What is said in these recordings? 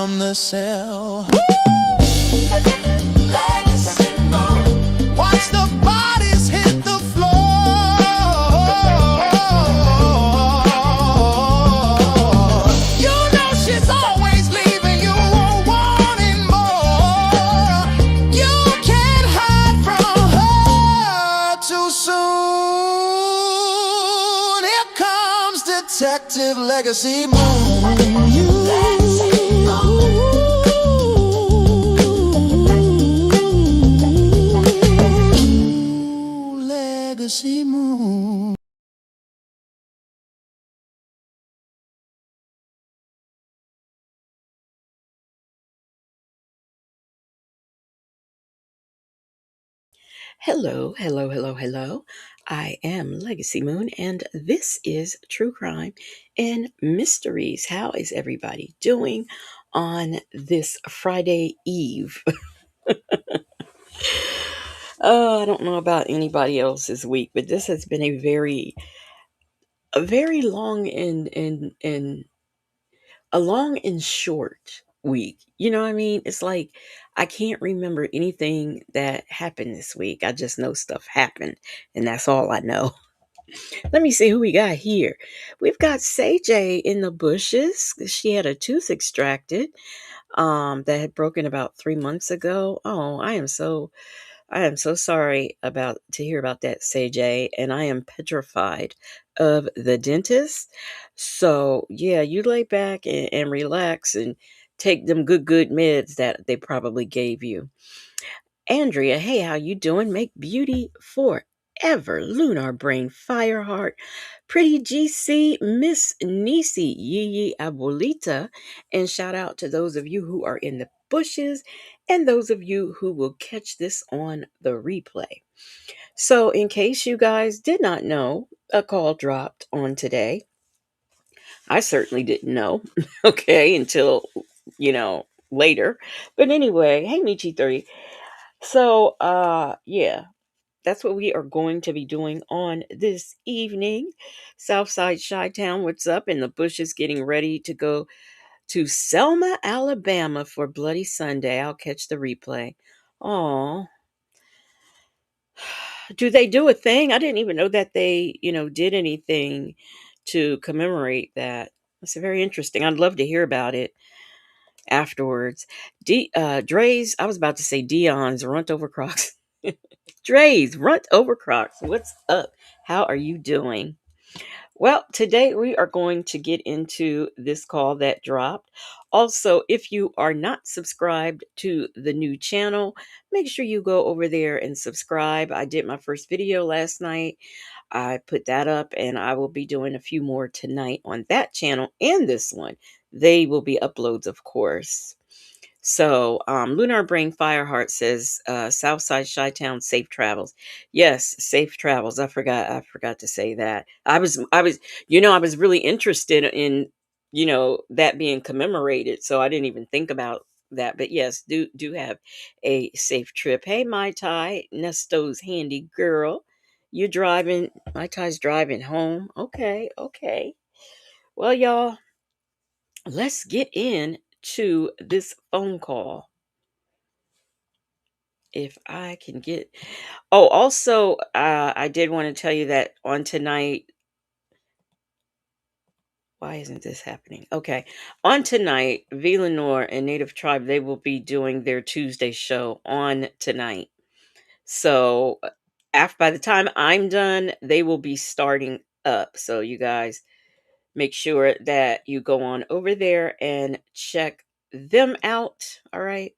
from the cell. Watch the bodies hit the floor. You know she's always leaving you wanting more. You can't hide from her too soon. Here comes Detective Legacy Moon. Legacy Moon. Hello, hello, hello, hello. I am Legacy Moon, and this is True Crime and Mysteries. How is everybody doing on this Friday Eve? Oh, I don't know about anybody else's week, but this has been a very long and a long and short week. You know what I mean? It's like I can't remember anything that happened this week. I just know stuff happened, and that's all I know. Let me see who we got here. We've got Say in the bushes. She had a tooth extracted that had broken about 3 months ago. Oh, I am so sorry about to hear about that, Say, and I am petrified of the dentist. So yeah, you lay back and relax and take them good meds that they probably gave you. Andrea, hey, how you doing? Make beauty forever. Lunar Brain Fireheart. Pretty GC, Miss Nisi, Yee Abuelita. And shout out to those of you who are in the bushes and those of you who will catch this on the replay. So, in case you guys did not know, a call dropped on today. I certainly didn't know, okay, until, later. But anyway, hey, Michi30. So, yeah, that's what we are going to be doing on this evening. Southside Chi-Town, what's up? And the Bush is getting ready to go to Selma, Alabama for Bloody Sunday. I'll catch the replay. Oh, do they do a thing? I didn't even know that they, did anything to commemorate that. That's very interesting. I'd love to hear about it afterwards. Dre's, I was about to say Dion's Runt Over Crocs. Dre's Runt Over Crocs. What's up? How are you doing? Well, today we are going to get into this call that dropped. Also, if you are not subscribed to the new channel, make sure you go over there and subscribe. I did my first video last night. I put that up, and I will be doing a few more tonight on that channel and this one. They will be uploads, of course. So, Lunar Brain Fireheart says, Southside Chi-Town, safe travels. Yes, safe travels. I forgot to say that. I was really interested in, that being commemorated. So I didn't even think about that. But yes, do have a safe trip. Hey, Mai Tai, Nesto's handy girl. You driving? Mai Tai's driving home. Okay, okay. Well, y'all, let's get in to this phone call. If I can get. Oh, also, I did want to tell you that on tonight. Why isn't this happening? Okay. On tonight, Villanor and Native Tribe, they will be doing their Tuesday show on tonight. So after by the time I'm done, they will be starting up. So you guys make sure that you go on over there and check them out. All right.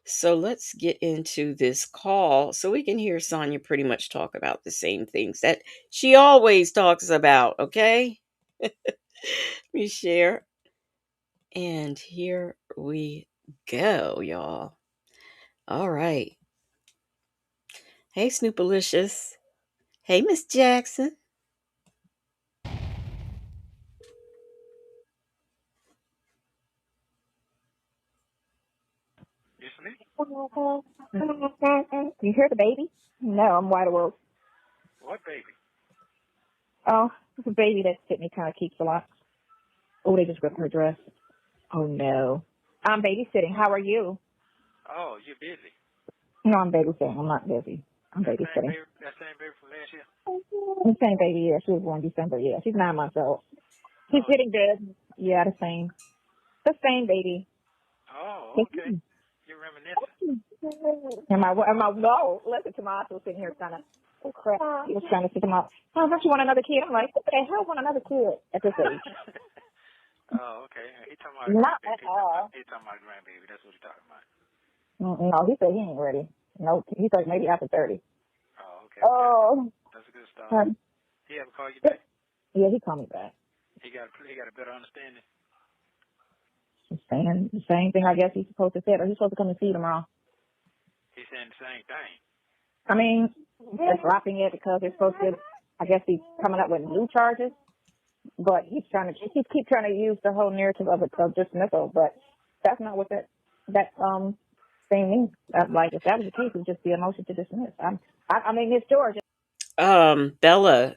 So let's get into this call so we can hear Sonya pretty much talk about the same things that she always talks about, okay? Let me share. And here we go, y'all. All right. Hey, Snoopalicious. Hey, Miss Jackson. You hear the baby? No, I'm wide awake. What baby? Oh, it's a baby that Sydney kind of keeps a lot. Oh, they just ripped her dress. Oh, no. I'm babysitting. How are you? Oh, you're busy. No, I'm babysitting. I'm not busy. I'm That same babysitting. baby, that same baby from last year. The same baby, yeah. She was born December, yeah. She's 9 months old. She's Oh, getting good. Yeah, the same. The same baby. okay. You're reminiscing. No, listen to my was sitting here trying to, oh crap, he was trying to sit him up. Oh, don't you want another kid? I'm like, what the hell want another kid at this age? Oh, okay. He talking about a Not grandbaby. at all. He talking about a grandbaby. That's what he's talking about. No, he said he ain't ready. No, he said maybe after 30. Oh, okay. Oh. That's a good start. He ever call you back? Yeah, he called me back. He got a better understanding. He's saying the same thing I guess he's supposed to say, or he's supposed to come and see you tomorrow. He's saying the same thing. I mean, they're dropping it because they're supposed to, I guess he's coming up with new charges, but he keep trying to use the whole narrative of dismissal, but that's not what that thing means. Like, if that was the case, it would just be a motion to dismiss. I mean, it's Georgia. Bella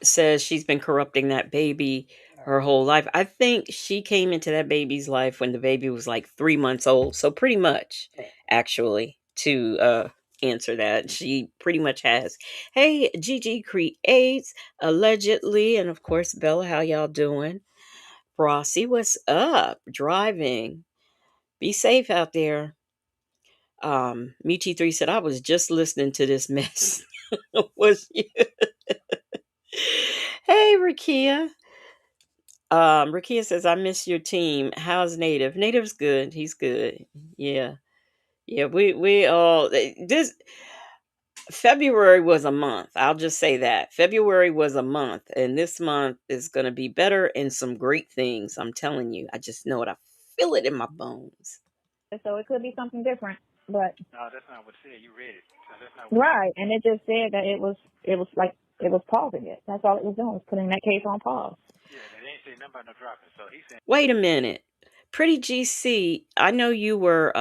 says she's been corrupting that baby her whole life. I think she came into that baby's life when the baby was like 3 months old. So pretty much, actually, to answer that, she pretty much has. Hey, Gigi creates allegedly, and of course, Bella, how y'all doing? Rossi, what's up? Driving. Be safe out there. Michi3 said, I was just listening to this mess. Was you? Hey, Rakia. Rakia says, I miss your team. How's Native? Native's good. He's good. Yeah. Yeah, we all this February was a month. I'll just say that. February was a month, and this month is gonna be better and some great things. I'm telling you. I just know it. I feel it in my bones. So it could be something different, but No, that's not what it said. You read it. So that's not what right, and it just said that it was pausing it. That's all it was doing, was putting that case on pause. Yeah, they ain't saying nothing about no dropping. So he's saying. Wait a minute. Pretty GC, I know you were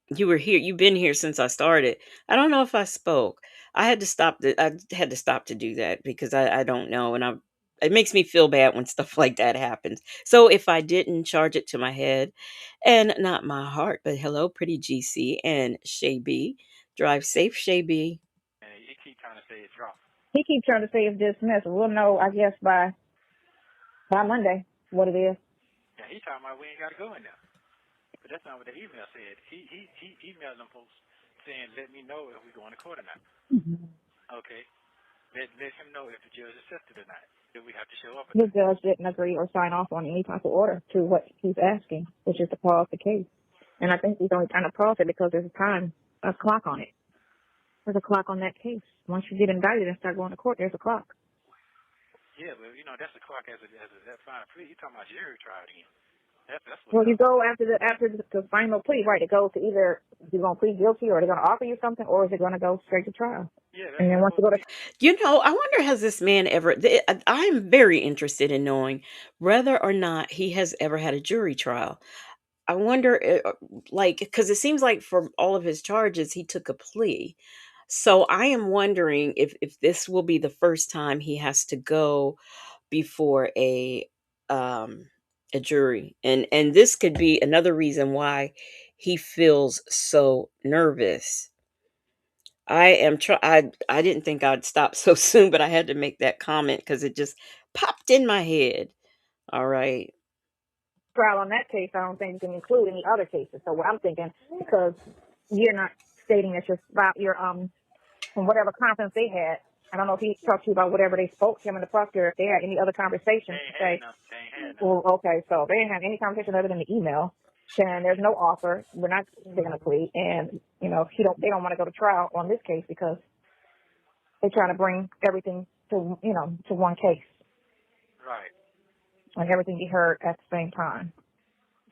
here. You've been here since I started. I don't know if I spoke. I had to stop to do that because I don't know, and it makes me feel bad when stuff like that happens. So if I didn't, charge it to my head and not my heart. But hello, Pretty GC and Shay B. Drive safe, Shay B. And he keep trying to say it's dropped. He keeps trying to say it's dismissed. We'll know, I guess, by Monday what it is. Yeah, he talking about we ain't got to go in there. But that's not what the email said. He emailed them folks saying, let me know if we're going to court or not. Mm-hmm. Okay. Let him know if the judge accepted or not. Do we have to show up? The judge didn't agree or sign off on any type of order to what he's asking, which is to pause the case. And I think he's only trying to pause it because there's a clock on it. There's a clock on that case. Once you get indicted and start going to court, there's a clock. Yeah, but that's the clock as that final plea. You're talking about jury trial again. That's Well, what you go after the final plea, right? It goes to either you're going to plead guilty or they're going to offer you something, or is it going to go straight to trial? Yeah, And then once you go to I wonder, has this man ever, I'm very interested in knowing whether or not he has ever had a jury trial. I wonder, because it seems like for all of his charges, he took a plea. So I am wondering if this will be the first time he has to go before a jury, and this could be another reason why he feels so nervous. I didn't think I'd stop so soon, but I had to make that comment because it just popped in my head. All right. trial on that case, I don't think you can include any other cases. So what I'm thinking, because you're not stating that you're from whatever conference they had. I don't know if he talked to you about whatever they spoke, him and the prosecutor, if they had any other conversations to say, well, okay, so they didn't have any conversation other than the email saying there's no offer, we're not taking a plea, and, they don't want to go to trial on this case because they're trying to bring everything to one case. Right. And everything be heard at the same time.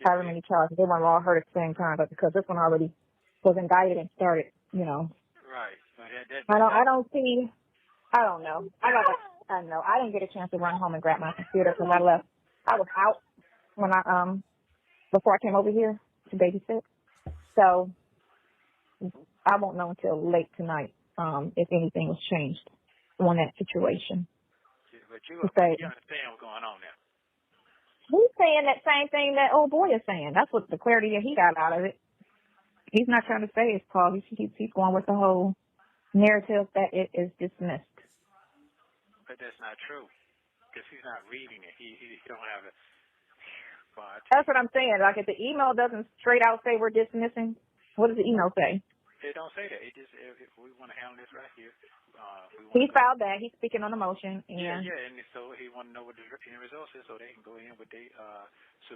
However many charges, they weren't all heard at the same time, but because this one already was indicted and started, Right. I don't know. I know. I didn't get a chance to run home and grab my computer because I left. I was out when before I came over here to babysit. So I won't know until late tonight if anything was changed on that situation. But you understand what's going on now. He's saying that same thing that old boy is saying. That's what the clarity that he got out of it. He's not trying to say it's called. He's going with the whole narrative that it is dismissed. But that's not true, because he's not reading it. He don't have it. That's what I'm saying. Like, if the email doesn't straight out say we're dismissing, what does the email say? It don't say that. It just, if we want to handle this right here, he filed that. He's speaking on the motion. And and so he want to know what the end result is so they can go in with the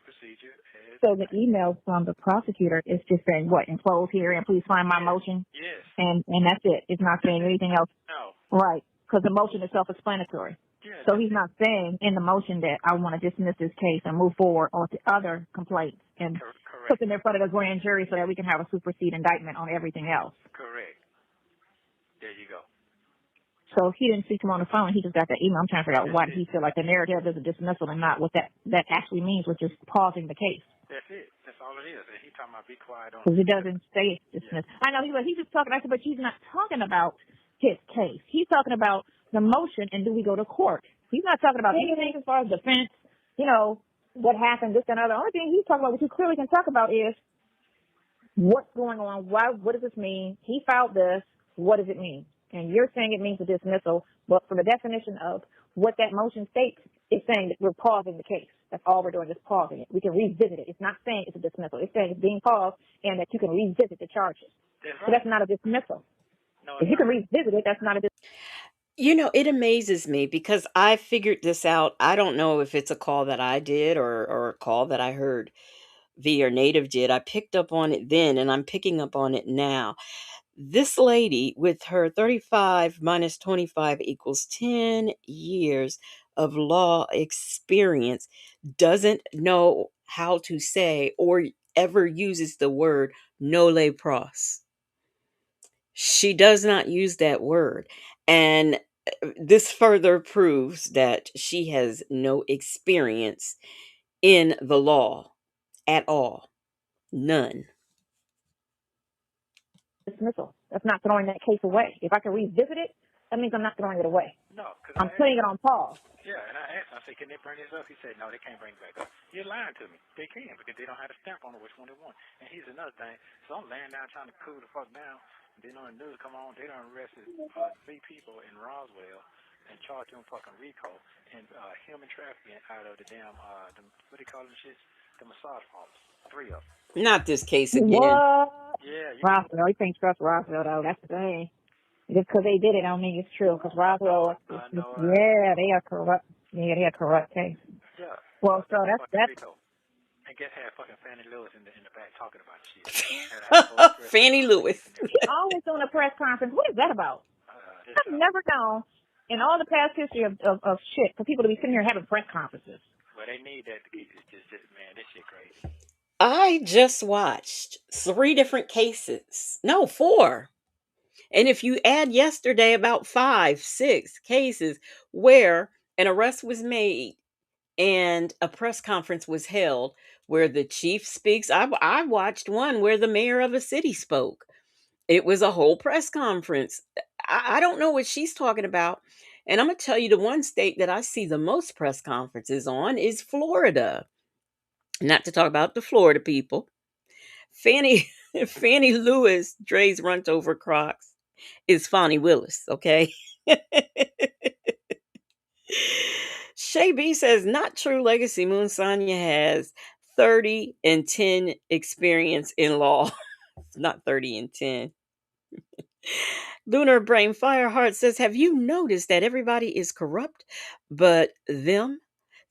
procedure. So the email from the prosecutor is just saying, what, enclose here and please find my motion? Yes. And that's it. It's not saying anything else. No. Right, because the motion is self-explanatory. Yeah, so he's not saying in the motion that I want to dismiss this case and move forward on to other complaints and put them in front of the grand jury so that we can have a supersede indictment on everything else. Correct. There you go. So he didn't speak to him on the phone. He just got that email. I'm trying to figure out why he feel like the narrative is a dismissal and not what that actually means, which is pausing the case. That's it. That's all it is. And he talking about be quiet on. Because it doesn't say it's dismissed. Yeah. I know he's just talking. I said, but he's not talking about his case. He's talking about the motion and do we go to court. He's not talking about anything as far as defense. You know what happened, this and other. The only thing he's talking about, what you clearly can talk about, is what's going on. Why? What does this mean? He filed this. What does it mean? And you're saying it means a dismissal, but for the definition of what that motion states, it's saying that we're pausing the case. That's all we're doing, just pausing it. We can revisit it. It's not saying it's a dismissal. It's saying it's being paused and that you can revisit the charges. That's right. So that's not a dismissal. No, if you can revisit it, that's not a dismissal. You know, it amazes me because I figured this out. I don't know if it's a call that I did or a call that I heard V or Native did. I picked up on it then, and I'm picking up on it now. This lady with her 35 minus 25 equals 10 years of law experience doesn't know how to say or ever uses the word noli pros. She does not use that word. And this further proves that she has no experience in the law at all. None. Dismissal. That's not throwing that case away. If I can revisit it, that means I'm not throwing it away. No, because I'm putting it on pause. Yeah, and I asked him, I said, can they bring this up? He said, no, they can't bring it back up. You're lying to me. They can because they don't have a stamp on it which one they want. And here's another thing. So I'm laying down trying to cool the fuck down. And then on the news come on, they done arrested 3 people in Roswell and charged them fucking RICO and human trafficking out of the damn, what do you call them shits? The massage parlors. 3 of them. Not this case again. What? Yeah. Roswell. You can't trust Roswell, though. That's the thing. Just because they did it, I don't mean it's true. Because Roswell, they are corrupt. Yeah, they are corrupt case. Yeah. Well, so that's. And guess had fucking Fannie Lewis in the back talking about shit. Fannie Lewis. Always doing a press conference. What is that about? I've never known in all the past history of shit for people to be sitting here having press conferences. Well, they need that to keep just man, this shit crazy. I just watched 3 different cases. No, 4. And if you add yesterday, about 5, 6 cases where an arrest was made and a press conference was held where the chief speaks. I watched one where the mayor of a city spoke. It was a whole press conference. I don't know what she's talking about. And I'm going to tell you the one state that I see the most press conferences on is Florida. Not to talk about the Florida people. Fannie Lewis, Dre's runt over Crocs, is Fonnie Willis, okay? Shay B says, not true legacy. Moon Sonya has 30 and 10 experience in law. Not 30 and 10. Lunar Brain Fireheart says, have you noticed that everybody is corrupt but them,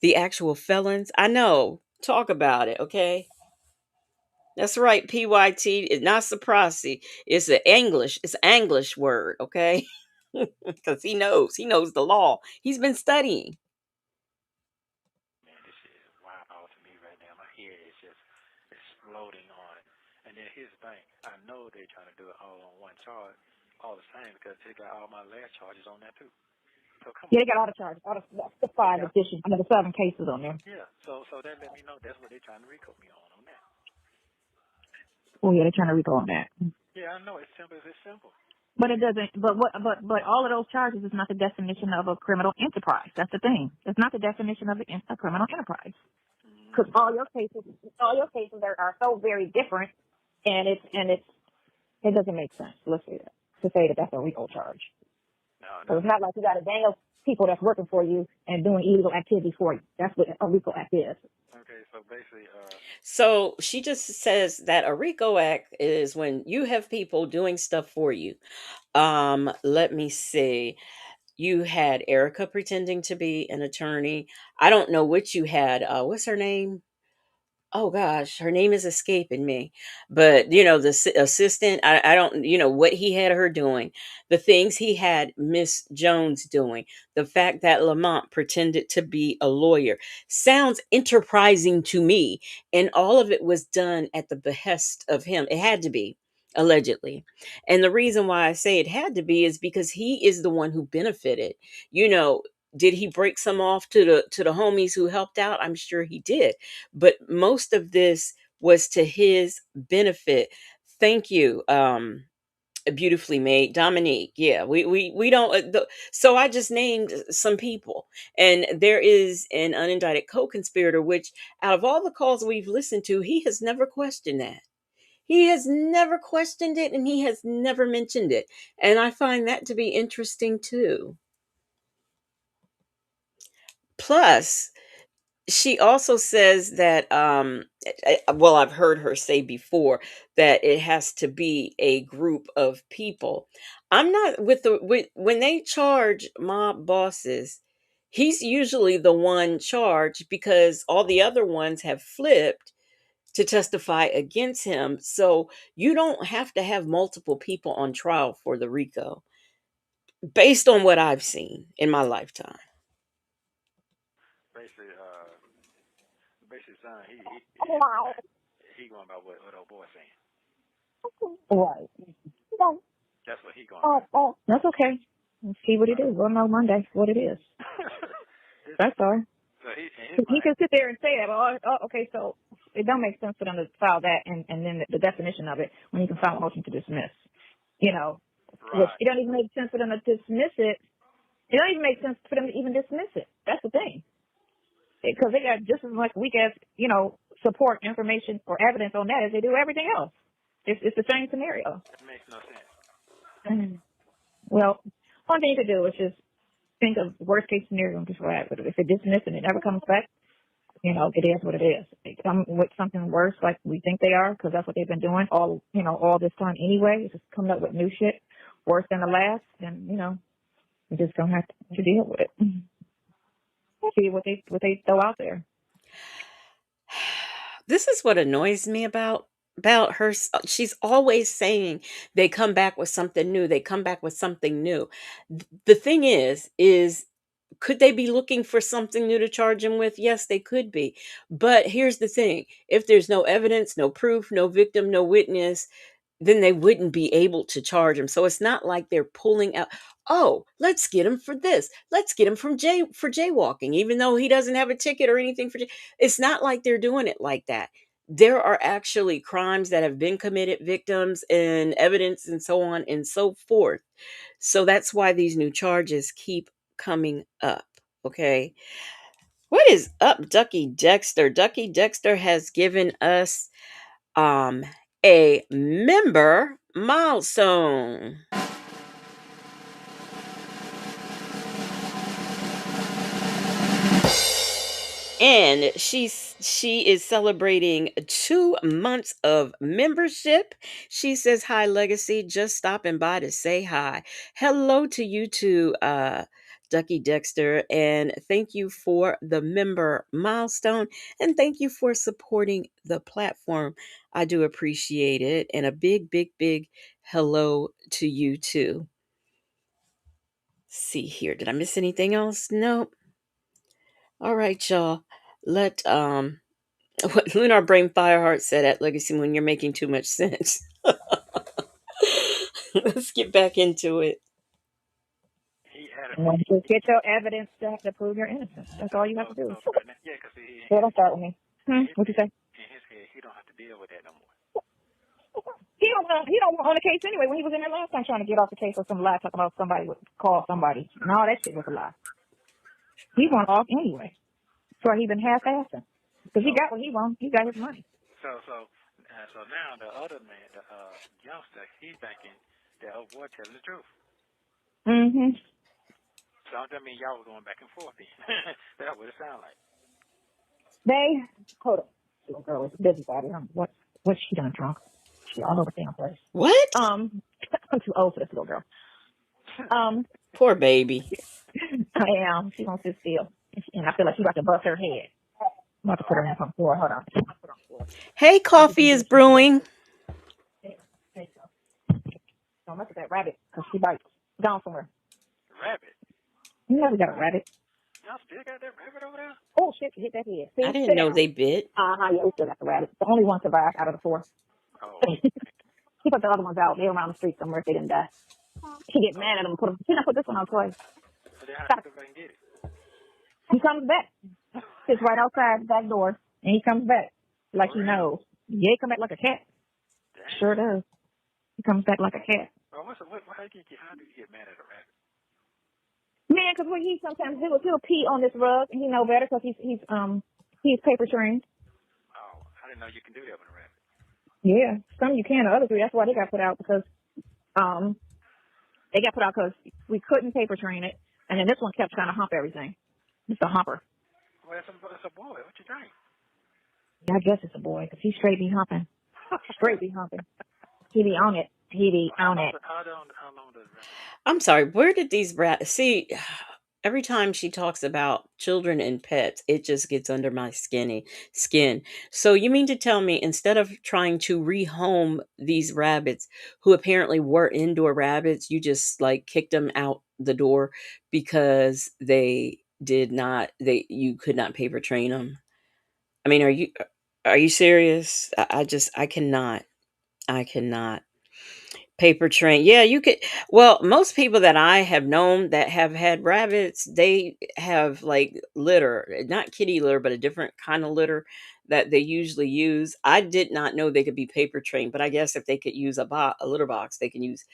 the actual felons? I know. Talk about it, okay? That's right, PYT. It's not Saprasi. It's an English word, okay? Because he knows the law. He's been studying. Man, this shit is wild to me right now. My head is just exploding on it. And then here's the thing. I know they're trying to do it all on one charge, all the same, because they got all my last charges on that too. So come on. They got all the charges, all the 5 additions, the 7 cases on there. Yeah, so that let me know that's what they're trying to RICO me on that. Oh yeah, they're trying to RICO on that. Yeah, I know. It's simple. It's simple. But it doesn't. But all of those charges is not the definition of a criminal enterprise. That's the thing. It's not the definition of a criminal enterprise. because all your cases are so very different, and it doesn't make sense. Let's say that to say that that's a RICO charge. So it's not like you got a gang of people that's working for you and doing illegal activity for you. That's what a RICO act is. Okay, so basically, So she just says that a RICO act is when you have people doing stuff for you. Let me see. You had Erica pretending to be an attorney. I don't know what you had. What's her name? Oh gosh, her name is escaping me. But the assistant, I don't, what he had her doing, the things he had Miss Jones doing, the fact that Lamont pretended to be a lawyer sounds enterprising to me. And all of it was done at the behest of him. It had to be, allegedly. And the reason why I say it had to be is because he is the one who benefited. You know, did he break some off to the homies who helped out? I'm sure he did, but most of this was to his benefit. Thank you, beautifully made Dominique. Yeah, we don't so I just named some people, and there is an unindicted co-conspirator, which out of all the calls we've listened to, he has never questioned that. He has never questioned it, and he has never mentioned it, and I find that to be interesting too. Plus, she also says that well, I've heard her say before that it has to be a group of people. I'm not with when they charge mob bosses, he's usually the one charged because all the other ones have flipped to testify against him. So you don't have to have multiple people on trial for the RICO, based on what I've seen in my lifetime. basically, son, Wow. he going about what old boy saying. Right. That's what he going about. That's okay. We'll see what it is. We'll know Monday what it is. That's all. So He can sit there and say that. Okay, so it don't make sense for them to file that and then the definition of it when you can file a motion to dismiss. Which it don't even make sense for them to dismiss it. It don't even make sense for them to even dismiss it. That's the thing. Because they got just as much weak as, support, information, or evidence on that as they do everything else. It's the same scenario. It makes no sense. Well, one thing you could do is just think of worst case scenario and just write it. If it dismissed and it never comes back, it is what it is. They come with something worse like we think they are, because that's what they've been doing all this time anyway. It's just coming up with new shit worse than the last, and we just don't have to deal with it. See what they throw out there. This is what annoys me about her. She's always saying they come back with something new. They come back with something new. The thing is could they be looking for something new to charge him with? Yes, they could be. But here's the thing. If there's no evidence, no proof, no victim, no witness, then they wouldn't be able to charge him. So it's not like they're pulling out, oh, let's get him for this. Let's get him for jaywalking, even though he doesn't have a ticket or anything for it's not like they're doing it like that. There are actually crimes that have been committed, victims and evidence and so on and so forth. So that's why these new charges keep coming up. Okay. What is up, Ducky Dexter? Ducky Dexter has given us a member milestone. And she is celebrating 2 months of membership. She says, hi, Legacy. Just stopping by to say hi. Hello to you too, Ducky Dexter. And thank you for the member milestone. And thank you for supporting the platform. I do appreciate it. And a big, big, big hello to you too. See here. Did I miss anything else? Nope. All right, y'all. Let what Lunar Brain Fireheart said at Legacy when you're making too much sense. Let's get back into it. Just get your evidence to prove your innocence. That's all you have to do. Yeah, because Don't start with me. What'd you say? In his head, he don't have to deal with that no more. He don't want on the case anyway. When he was in there last time trying to get off the case with some lie, talking about somebody would call somebody. No, that shit was a lie. He went off anyway. So he been half-assing. Because he So got what he wants. He got his money. so now the other man, the youngster, he's thinking that old boy telling the truth. Mm-hmm. So that means y'all were going back and forth then. That's what it sounds like. Hold up. Little girl is busy body. What's she done drunk? She all over the damn place. What? I'm too old for this little girl. Poor baby. I am. She wants to steal. And I feel like she's about to bust her head. I'm about to put her on the floor. Hold on. Hey, coffee is brewing. Don't look at that rabbit because she bites. Gone somewhere. Rabbit? You know we got a rabbit. Y'all still got that rabbit over there? Oh, shit. You hit that head. See, I didn't sit know down. they bit. Yeah, we still got the rabbit. The only one survived out of the 4. Oh. He put the other ones out. They're around the street somewhere if they didn't die. He get mad at them and put them. He done put this one on twice. So then how do they get it? He comes back. Sits right outside the back door, and he comes back like he knows. Yeah, he come back like a cat. Damn. Sure does. He comes back like a cat. Well, how do you get mad at a rabbit? Man, because what he sometimes do is he'll pee on this rug, and he know better because he's paper trained. Oh, I didn't know you can do that with a rabbit. Yeah, some you can, the other 3, that's why they got put out because they got put out because we couldn't paper train it, and then this one kept trying to hump everything. It's a humper. Well, it's a boy. What you think? Yeah, I guess it's a boy because he straight be humping. Straight be humping. He be on it. He be on it. How long does rabbit? I'm sorry. Where did these rats see? Every time she talks about children and pets, it just gets under my skin. So you mean to tell me instead of trying to rehome these rabbits who apparently were indoor rabbits, you just like kicked them out the door because you could not paper train them? I mean, are you serious? I cannot. I cannot. Paper train. Yeah, you could. Well, most people that I have known that have had rabbits, they have like litter, not kitty litter, but a different kind of litter that they usually use. I did not know they could be paper trained, but I guess if they could use a litter box, they can use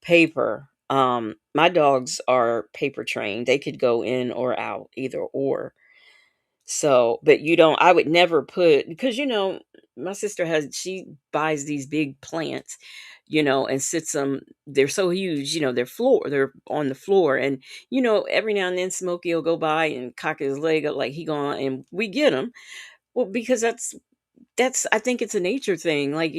paper. My dogs are paper trained. They could go in or out, either or. So, but I would never put, because, my sister she buys these big plants, and sits them, they're so huge, they're on the floor. And, every now and then Smokey will go by and cock his leg up like he gone, and we get him. Well, because I think it's a nature thing. Like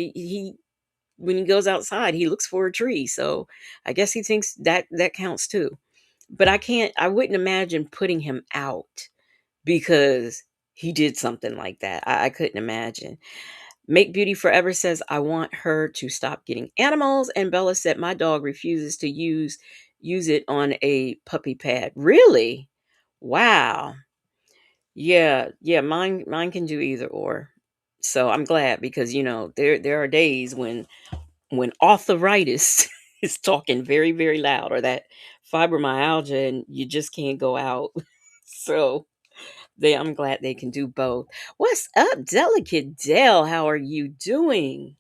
when he goes outside, he looks for a tree. So I guess he thinks that counts too. But I wouldn't imagine putting him out because he did something like that. I couldn't imagine. Make Beauty Forever says, I want her to stop getting animals. And Bella said, my dog refuses to use it on a puppy pad. Really? Wow. Yeah. Mine can do either or. So I'm glad because, there are days when arthritis is talking very, very loud, or that fibromyalgia, and you just can't go out. So I'm glad they can do both. What's up, Delicate Dell? How are you doing?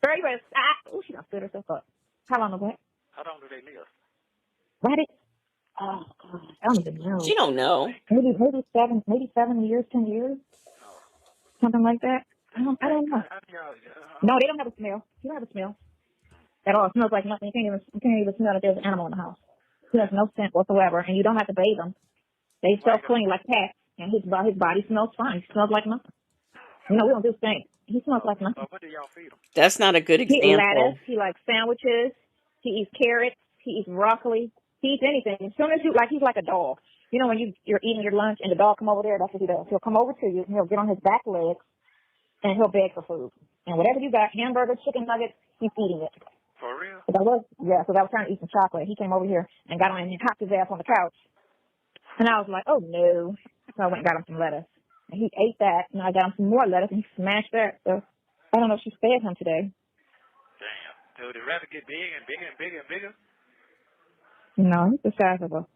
Girl, you better stop. Oh, she done stood herself up. How long is that? How long do they live? Rabbit? Oh, God. I don't even know. She don't know. Maybe 7 years, 10 years. Something like that. I don't know. No, they don't have a smell. You don't have a smell at all. It smells like nothing. You can't even smell that there's an animal in the house. He has no scent whatsoever, and you don't have to bathe them. They self-clean like cats, and his body smells fine. He smells like nothing. We don't do things. He smells like nothing. What do y'all feed him? That's not a good example. He eats lettuce. He likes sandwiches. He eats carrots. He eats broccoli. He eats anything. As soon as he's like a dog. When you're eating your lunch and the dog come over there, that's what he does. He'll come over to you, and he'll get on his back legs, and he'll beg for food. And whatever you got, hamburgers, chicken nuggets, he's eating it. For real? So I was trying to eat some chocolate. He came over here and got on and hopped his ass on the couch. And I was like, oh, no. So I went and got him some lettuce. And he ate that, and I got him some more lettuce, and he smashed that. So I don't know if she fed him today. Damn. So the rabbit get big and bigger and bigger and bigger? No, he's the size of a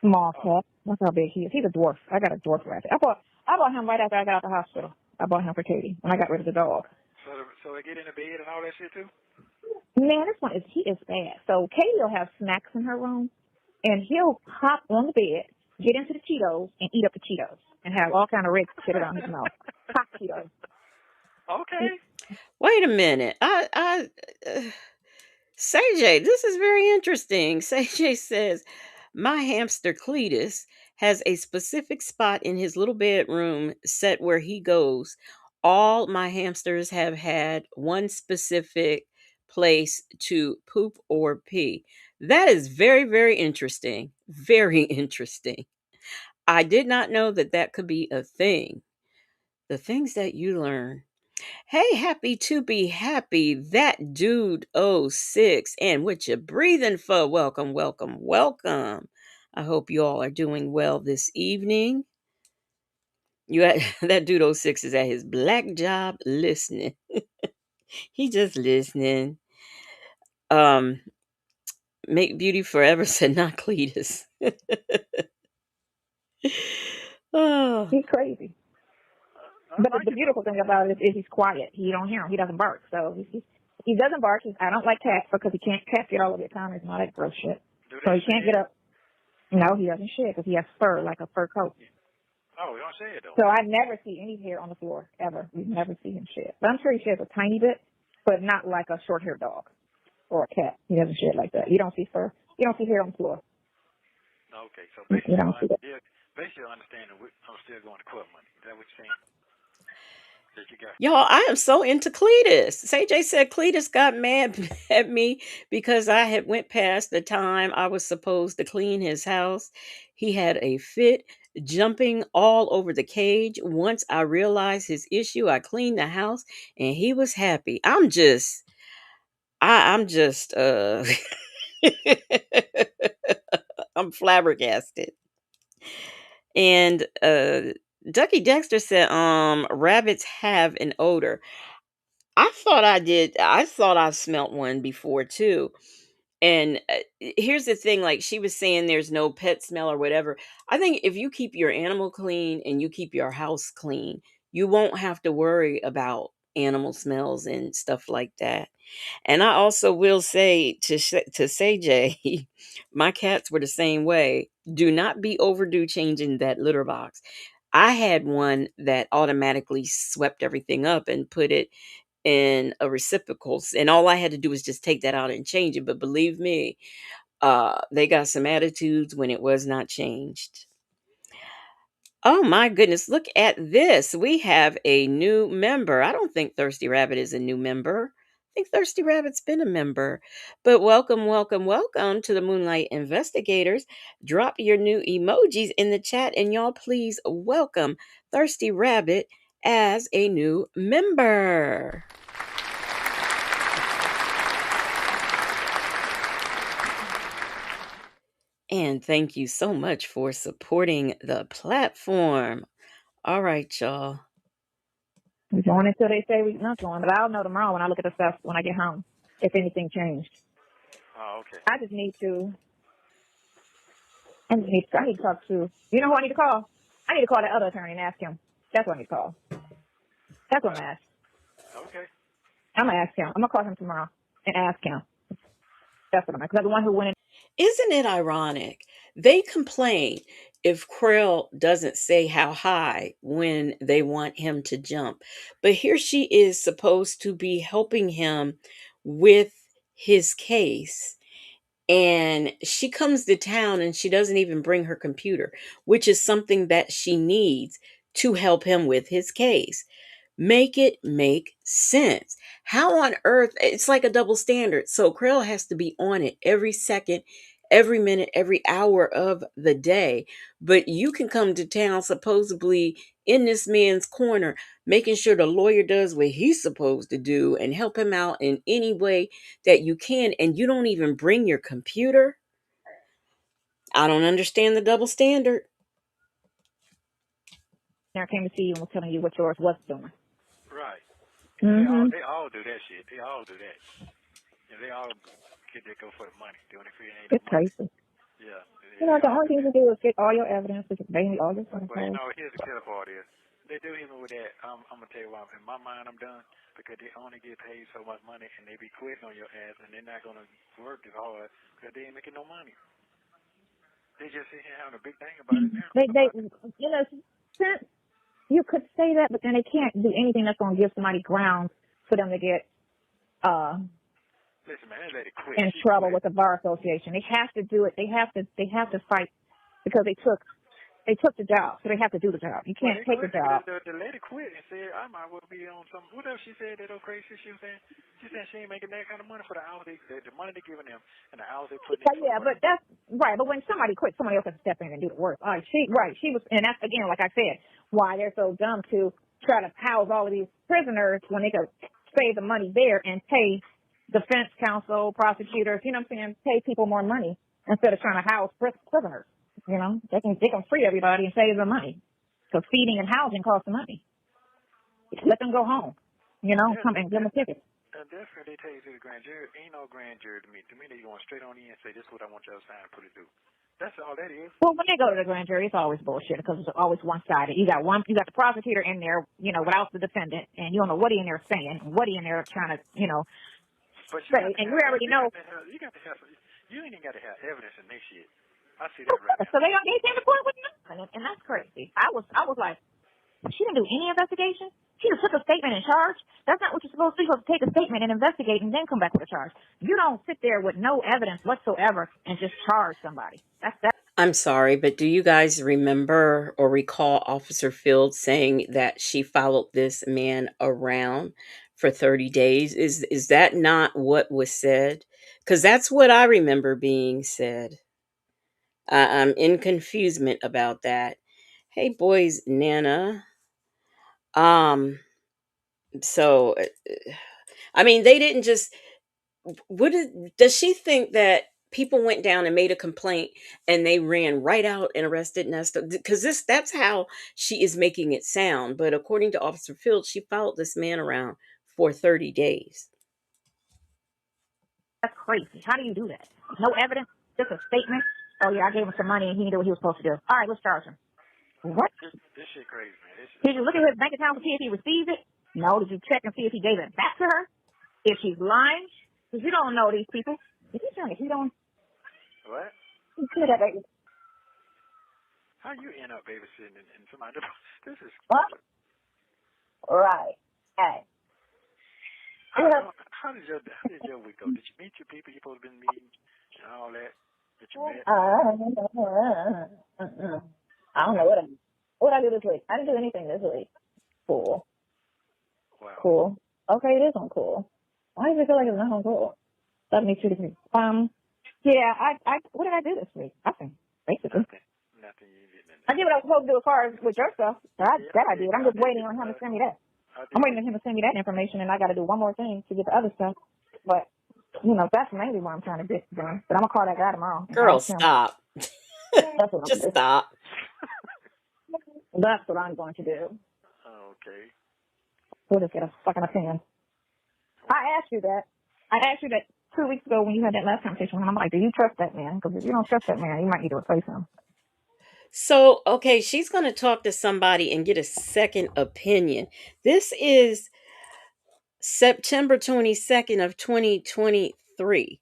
small cat. That's how big he is. He's a dwarf. I got a dwarf rabbit. I bought him right after I got out of the hospital. I bought him for Katie when I got rid of the dog. So they get in the bed and all that shit too? Man, he is bad. So Katie will have snacks in her room, and he'll hop on the bed, get into the Cheetos, and eat up the Cheetos. and have all kind of red shit around his mouth. Hot Cheetos. Okay. Wait a minute. CJ, this is very interesting. CJ says, my hamster Cletus has a specific spot in his little bedroom set where he goes. All my hamsters have had one specific place to poop or pee. That is very, very interesting. Very interesting. I did not know that that could be a thing. The things that you learn. Hey, happy to be happy. That dude 06. And what you breathing for? Welcome, welcome, welcome. I hope you all are doing well this evening. That dude 06 is at his black job listening. He just listening. Make beauty forever said not Cletus. Oh, He's crazy. I But like the it. beautiful thing about it is he's quiet. You don't hear him. He doesn't bark. So he doesn't bark. I don't like cats because cats get all over your counters and all that gross shit. Do So they he can't shed? get up. No, he doesn't shit because he has fur, like a fur coat. Oh, we don't say it though. So I never see any hair on the floor, ever. We never see him shed. But I'm sure he sheds a tiny bit, but not like a short-haired dog or a cat. He doesn't shed like that. You don't see fur. You don't see hair on the floor. Okay, so You basically, don't see that. basically understanding I'm still going to club money. Is that what you're saying? That you got? y'all, I am so into Cletus. CJ said Cletus got mad at me because I had went past the time I was supposed to clean his house. He had a fit, jumping all over the cage. Once I realized his issue, I cleaned the house and he was happy. I'm just I'm flabbergasted. And Ducky Dexter said, rabbits have an odor. I thought I did. I thought I smelt one before too. And here's the thing, like she was saying, there's no pet smell or whatever. I think if you keep your animal clean and you keep your house clean, you won't have to worry about animal smells and stuff like that. And I also will say to say, Jay, my cats were the same way. Do not be overdue changing that litter box. I had one that automatically swept everything up and put it in a receptacle, and all I had to do was just take that out and change it. But believe me, they got some attitudes when it was not changed. Oh my goodness, look at this. We have a new member. I don't think Thirsty Rabbit is a new member. I think Thirsty Rabbit's been a member. But welcome, welcome, welcome to the Moonlight Investigators. Drop your new emojis in the chat and y'all please welcome Thirsty Rabbit as a new member. And thank you so much for supporting the platform. All right, y'all. We're going until they say we're not going. But I'll know tomorrow when I look at the stuff when I get home if anything changed. Oh, okay. I just need to. I need to talk to. You know who I need to call? I need to call the other attorney and ask him. That's what I need to call. That's what I'm gonna ask. Okay. I'm gonna ask him. I'm gonna call him tomorrow and ask him. That's what I'm. Because I'm the one who went in. Isn't it ironic? They complain if Krill doesn't say how high when they want him to jump. But here she is supposed to be helping him with his case. And she comes to town and she doesn't even bring her computer, which is something that she needs to help him with his case. Make it make sense. How on earth? It's like a double standard. So Krill has to be on it every second, every minute, every hour of the day. But you can come to town supposedly in this man's corner, making sure the lawyer does what he's supposed to do and help him out in any way that you can. And you don't even bring your computer. I don't understand the double standard. I came to see you and was telling you what yours was doing. Right. Mm-hmm. They all do that shit. They all do that. And they all get there go for the money. They only feel ain't It's the money. crazy. Yeah. You know, the only thing to do is get all your evidence, which is mainly all your phone But you calls. know, here's the killer part is they do even with that. I'm gonna tell you why. In my mind, I'm done because they only get paid so much money and they be quitting on your ass and they're not gonna work as hard because they ain't making no money. They just sit here having a big thing about it now. They, you know, sense, you could say that, but then they can't do anything that's going to give somebody grounds for them to get Listen, man, that lady quit. in She trouble quit. with the bar association. They have to do it. They have to fight because they took the job, so they have to do the job. You Well, can't they take the quit. job. The lady quit and said, I might well be on some. What else she said? That old crazy shit she was saying? She said she ain't making that kind of money for the hours the money they're giving them and the hours they putting in. Yeah, but that's right. But when somebody quits, somebody else has to step in and do the work. All right, she was, and that's again, like I said, why they're so dumb to try to house all of these prisoners when they could save the money there and pay defense counsel, prosecutors, you know what I'm saying, pay people more money instead of trying to house prisoners. You know, they can free everybody and save them money because feeding and housing costs money. Let them go home. You know, come and give them a ticket. And that's when they take you to the grand jury. Ain't no grand jury to me. To me, they going straight on in and say, this is what I want y'all to sign and put it through. That's all that is. Well, when they go to the grand jury, it's always bullshit because it's always one-sided. You got the prosecutor in there, you know, without the defendant, and you don't know what he in there saying, what he in there trying to, you know, say. And we already know. You got to have. You ain't even got to have evidence in this shit. I see that right now. So they came to court with nothing, and that's crazy. I was like, she didn't do any investigation. She just took a statement and charged. That's not what you're supposed to do. You're supposed to take a statement and investigate and then come back with a charge. You don't sit there with no evidence whatsoever and just charge somebody. That's that. I'm sorry, but do you guys remember or recall Officer Field saying that she followed this man around for 30 days? Is that not what was said? Because that's what I remember being said. I'm in confusement about that. Hey, boys, Nana. So, I mean, they didn't just. Does she think that people went down and made a complaint and they ran right out and arrested Nesto? Because that's how she is making it sound. But according to Officer Field, she followed this man around for 30 days. That's crazy. How do you do that? No evidence, just a statement. Oh yeah, I gave him some money and he did what he was supposed to do. All right, let's charge him. What? This shit crazy, man. Did you look at his bank account to see if he received it? No. Did you check and see if he gave it back to her? If she's lying? Because you don't know these people. If he's trying to hit on, What? look at that baby. How you end up babysitting and somebody? This is. What? Right. Hey. How did your week go? Did you meet your people you're supposed to be meeting and all that? That you met? I don't know what I do this week. I didn't do anything this week. Cool. Wow. Cool. Okay, it is on cool. Why does it feel like it's not on cool? 72 degrees. Yeah, I what did I do this week? Nothing, basically. Nothing you didn't. I did what I was supposed to do as far as with your stuff. That I did. I'm just waiting on him to send me that. I'm waiting on him to send me that information, and I got to do one more thing to get the other stuff. But, you know, that's mainly what I'm trying to get done. But I'm going to call that guy tomorrow. Girl, stop. That's what Just stop. That's what I'm going to do. Okay. We'll just get a fucking opinion. I asked you that 2 weeks ago when you had that last conversation. And I'm like, do you trust that man? Because if you don't trust that man, you might need to replace him. So, okay, she's going to talk to somebody and get a second opinion. This is September 22nd of 2023.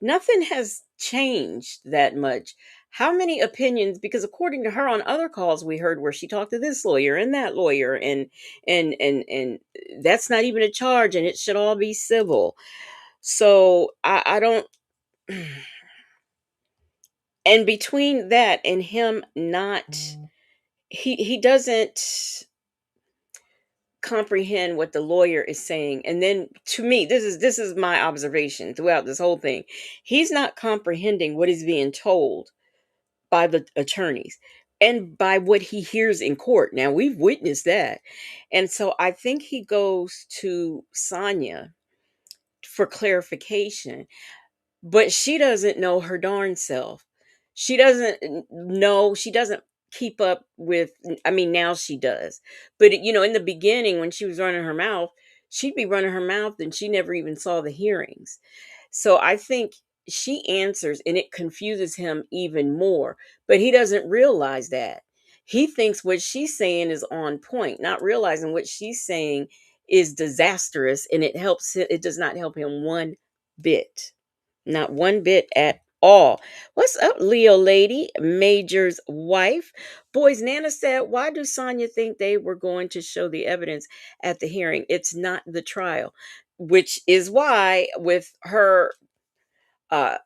Nothing has changed that much. How many opinions? Because according to her on other calls we heard where she talked to this lawyer and that lawyer and that's not even a charge and it should all be civil. So I don't. And between that and him not, he doesn't comprehend what the lawyer is saying. And then to me, this is my observation throughout this whole thing. He's not comprehending what is being told by the attorneys and by what he hears in court. Now we've witnessed that. And so I think he goes to Sonya for clarification, but she doesn't know her darn self. She doesn't know, she doesn't keep up with, I mean, now she does. But, you know, in the beginning, when she was running her mouth, she'd be running her mouth and she never even saw the hearings. So I think she answers and it confuses him even more. But he doesn't realize that. He thinks what she's saying is on point, not realizing what she's saying is disastrous and it does not help him one bit. Not one bit at all. What's up, Leo lady, Major's wife? Boys, Nana said, why do Sonya think they were going to show the evidence at the hearing? It's not the trial, which is why with her uh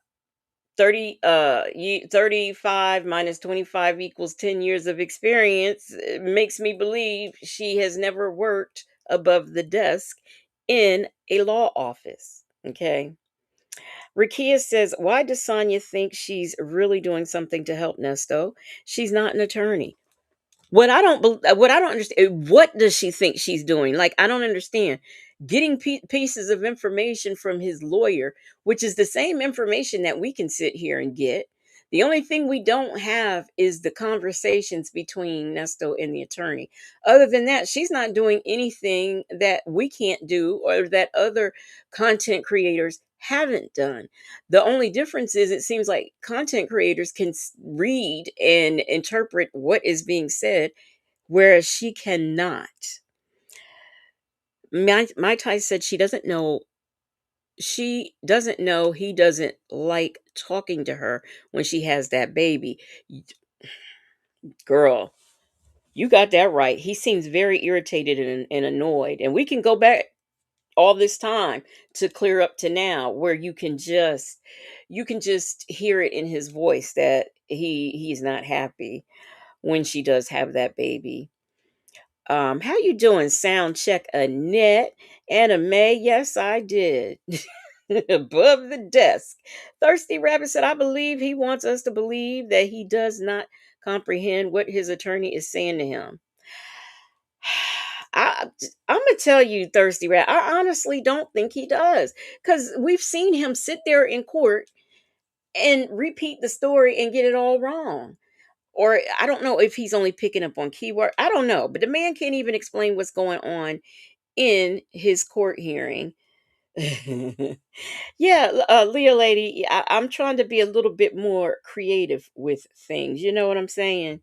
35 minus 25 equals 10 years of experience, it makes me believe she has never worked above the desk in a law office. Okay. Rakia says, why does Sonya think she's really doing something to help Nesto? She's not an attorney. What I don't understand, what does she think she's doing? Like, I don't understand. Getting pieces of information from his lawyer, which is the same information that we can sit here and get. The only thing we don't have is the conversations between Nesto and the attorney. Other than that, she's not doing anything that we can't do or that other content creators haven't done. The only difference is it seems like content creators can read and interpret what is being said, whereas she cannot. My Tai said she doesn't know. She doesn't know he doesn't like talking to her when she has that baby. Girl, you got that right. He seems very irritated and annoyed. And we can go back all this time to clear up to now where you can just hear it in his voice that he's not happy when she does have that baby. How you doing? Sound check, Annette. Anna Mae, yes, I did. Above the desk. Thirsty Rabbit said, I believe he wants us to believe that he does not comprehend what his attorney is saying to him. I'm gonna tell you, Thirsty Rat. I honestly don't think he does, because we've seen him sit there in court and repeat the story and get it all wrong. Or I don't know if he's only picking up on keyword. I don't know, but the man can't even explain what's going on in his court hearing. Yeah, Leah lady, I'm trying to be a little bit more creative with things. You know what I'm saying?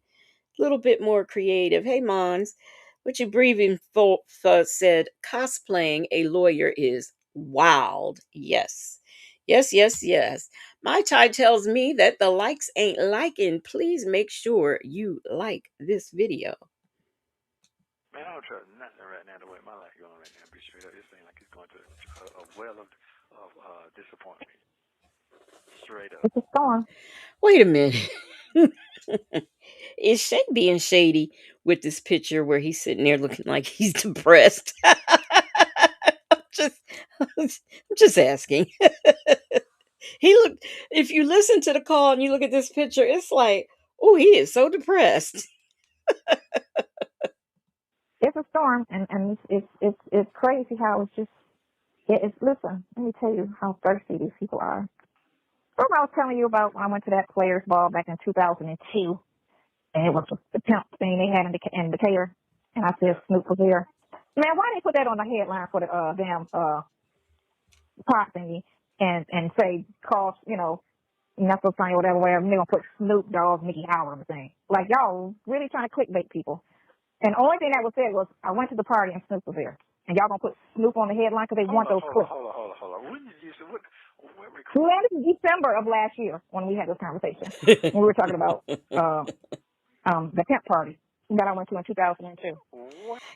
Little bit more creative. Hey, Mons, what you breathing for said cosplaying a lawyer is wild. Yes. Yes, yes, yes. My tie tells me that the likes ain't liking. Please make sure you like this video. Man, I don't trust nothing right now the way my life going right now. Be straight up, it seems like it's going to a well of disappointment. Straight up. It's a storm. Wait a minute. Is Shay being shady with this picture where he's sitting there looking like he's depressed? I'm just, I'm just asking. He looked. If you listen to the call and you look at this picture, it's like, oh, he is so depressed. It's a storm, and it's crazy how it's just. It's listen. Let me tell you how thirsty these people are. Remember I was telling you about when I went to that players ball back in 2002, and it was the pimp thing they had in Decatur, and I said Snoop was there. Man, why they put that on the headline for the damn pot thingy and say call Nesto Sonya or whatever, and they're gonna put Snoop Dogg, Mickey Howard on the thing. Like y'all really trying to clickbait people. And the only thing that was said was I went to the party and Snoop was there. And y'all gonna put Snoop on the headline because they want those clicks. Hold on. When did you say what? Well, this is December of last year when we had this conversation. When we were talking about the tent party that I went to in 2002.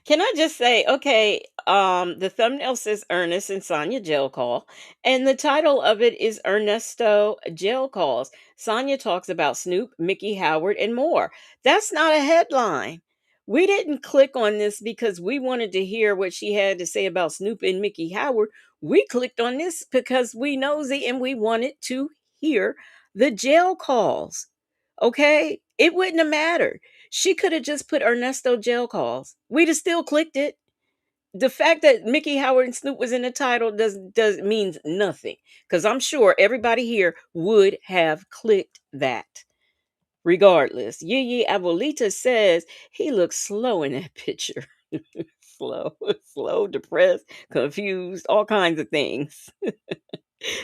Can I just say, okay, the thumbnail says Ernest and Sonya jail call, and the title of it is Ernesto jail calls. Sonya talks about Snoop, Mickey Howard, and more. That's not a headline. We didn't click on this because we wanted to hear what she had to say about Snoop and Mickey Howard. We clicked on this because we nosy and we wanted to hear the jail calls. Okay? It wouldn't have mattered. She could have just put Ernesto jail calls. We'd have still clicked it. The fact that Mickey Howard and Snoop was in the title does means nothing. Because I'm sure everybody here would have clicked that. Regardless. Yeye Abuelita says he looks slow in that picture. slow, depressed, confused, all kinds of things.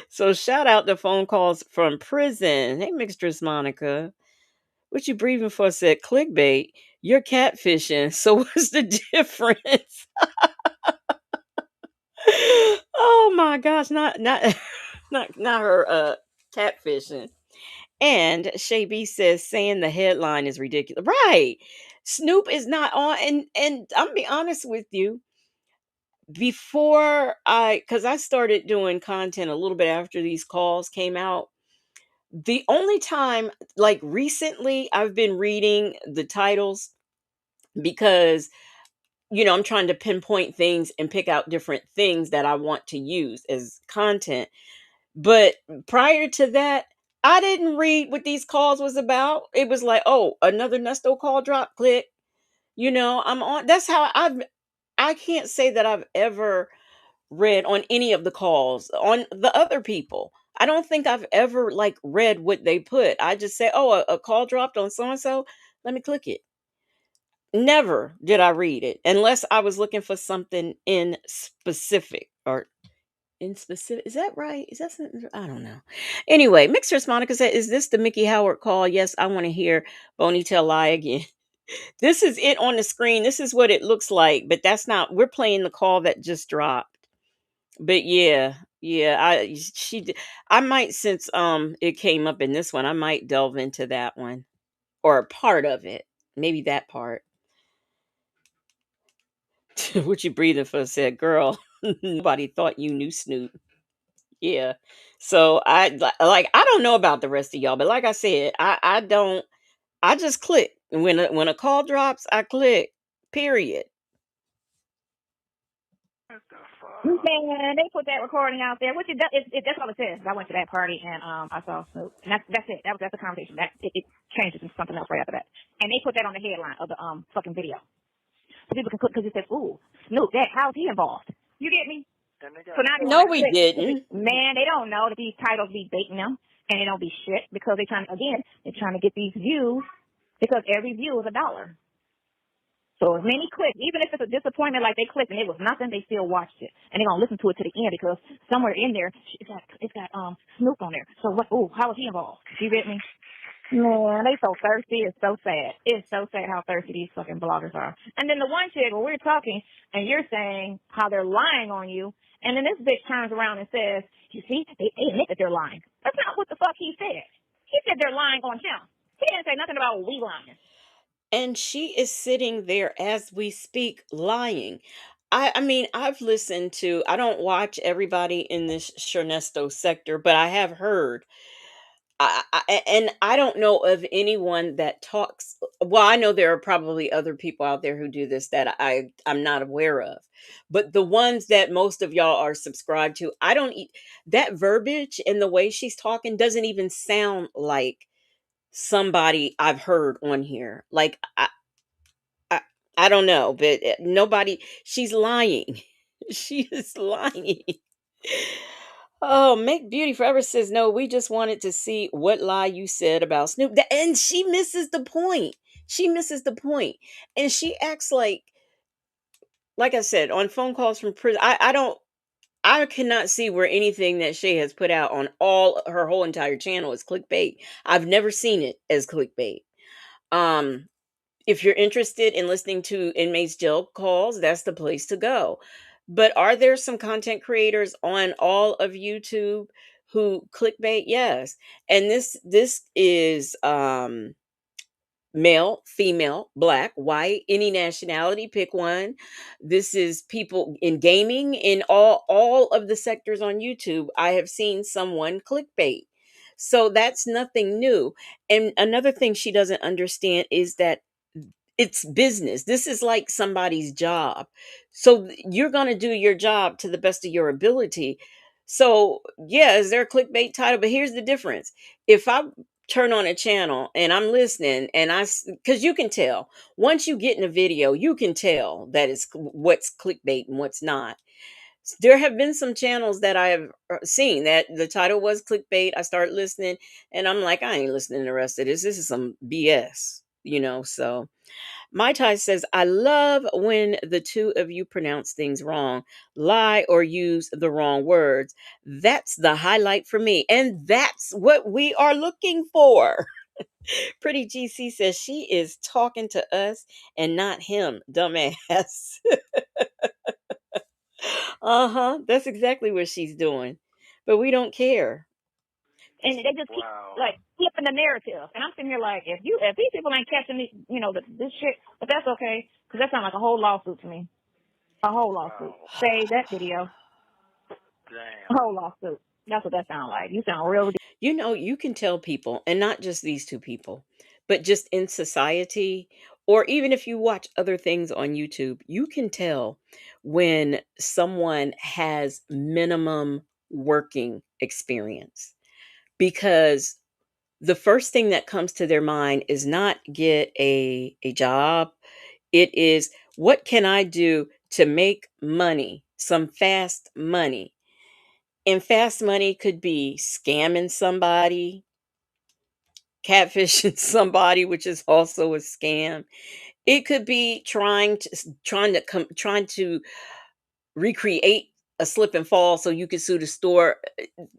So shout out the phone calls from prison. Hey, Mistress Monica. What you breathing for? Said clickbait. You're catfishing. So what's the difference? Oh my gosh, not not her catfishing. And Shay B says saying the headline is ridiculous. Right. Snoop is not on, and I'm be honest with you, before cuz I started doing content a little bit after these calls came out, the only time like recently I've been reading the titles because I'm trying to pinpoint things and pick out different things that I want to use as content. But prior to that, I didn't read what these calls was about. It was like, oh, another Nesto call drop, click. I'm on. That's how I can't say that I've ever read on any of the calls on the other people. I don't think I've ever like read what they put. I just say, oh, a call dropped on so and so. Let me click it. Never did I read it unless I was looking for something in specific or in specific. Is that right? Is that something? I don't know. Anyway, Mixers Monica said, is this the Mickey Howard call? Yes, I want to hear Boney tell lie again. This is it on the screen. This is what it looks like, but that's not, we're playing the call that just dropped. But yeah, I might, since it came up in this one, I might delve into that one or part of it. Maybe that part. What you breathing for? Said, girl, nobody thought you knew Snoop. Yeah. So like I don't know about the rest of y'all, but like I said, I don't. I just click when a call drops. I click. Period. What the fuck? Man, they put that recording out there, which that's all it says. I went to that party and I saw Snoop. And that's it. That's the conversation. That it changes into something else right after that. And they put that on the headline of the fucking video. So people can click because it says, ooh, Snoop, how's he involved? You get me? So now they No, want to we click. didn't. Man, they don't know that these titles be baiting them and they don't be shit because they're trying to get these views because every view is $1. So as many clicks, even if it's a disappointment, like they clicked and it was nothing, they still watched it. And they're going to listen to it to the end because somewhere in there, it's got Snoop on there. So what, ooh, how was he involved? You get me? Man, they so thirsty. It's so sad. It's so sad how thirsty these fucking bloggers are. And then the one chick, when we're talking and you're saying how they're lying on you, and then this bitch turns around and says, you see, they admit that they're lying. That's not what the fuck he said. He said they're lying on him. He didn't say nothing about we lying. And she is sitting there as we speak lying. I mean, I've listened to, I don't watch everybody in this Chernesto sector, but I have heard. And I don't know of anyone that talks. Well, I know there are probably other people out there who do this that I'm not aware of, but the ones that most of y'all are subscribed to, I don't. That verbiage and the way she's talking doesn't even sound like somebody I've heard on here. Like I, I don't know, but nobody. She's lying. She is lying. Oh, Make Beauty Forever says, no, we just wanted to see what lie you said about Snoop. And she misses the point. She misses the point. And she acts like I said, on phone calls from prison. I cannot see where anything that Shay has put out on all her whole entire channel is clickbait. I've never seen it as clickbait. Um, if you're interested in listening to inmates jail calls, that's the place to go. But are there some content creators on all of YouTube who clickbait? Yes. And this is male, female, black, white, any nationality, pick one. This is people in gaming, in all of the sectors on YouTube. I have seen someone clickbait. So that's nothing new. And another thing she doesn't understand is that it's business. This is like somebody's job. So you're going to do your job to the best of your ability. So, yeah, is there a clickbait title? But here's the difference. If I turn on a channel and I'm listening and because you can tell once you get in a video, you can tell that it's what's clickbait and what's not. There have been some channels that I have seen that the title was clickbait. I start listening and I'm like, I ain't listening to the rest of this. This is some BS, so. My Tai says, I love when the two of you pronounce things wrong, lie, or use the wrong words. That's the highlight for me. And that's what we are looking for. Pretty GC says she is talking to us and not him, dumbass. Uh-huh. That's exactly what she's doing. But we don't care. And they just keep like flipping the narrative. And I'm sitting here like, if these people ain't catching me, this shit, but that's okay, because that sounds like a whole lawsuit to me. A whole lawsuit. Save that video. Damn. A whole lawsuit. That's what that sounds like. You sound real. You can tell people, and not just these two people, but just in society, or even if you watch other things on YouTube, you can tell when someone has minimum working experience, because the first thing that comes to their mind is not get a job. It is, what can I do to make money, some fast money? And fast money could be scamming somebody, catfishing somebody, which is also a scam. It could be trying to recreate a slip and fall so you can sue the store.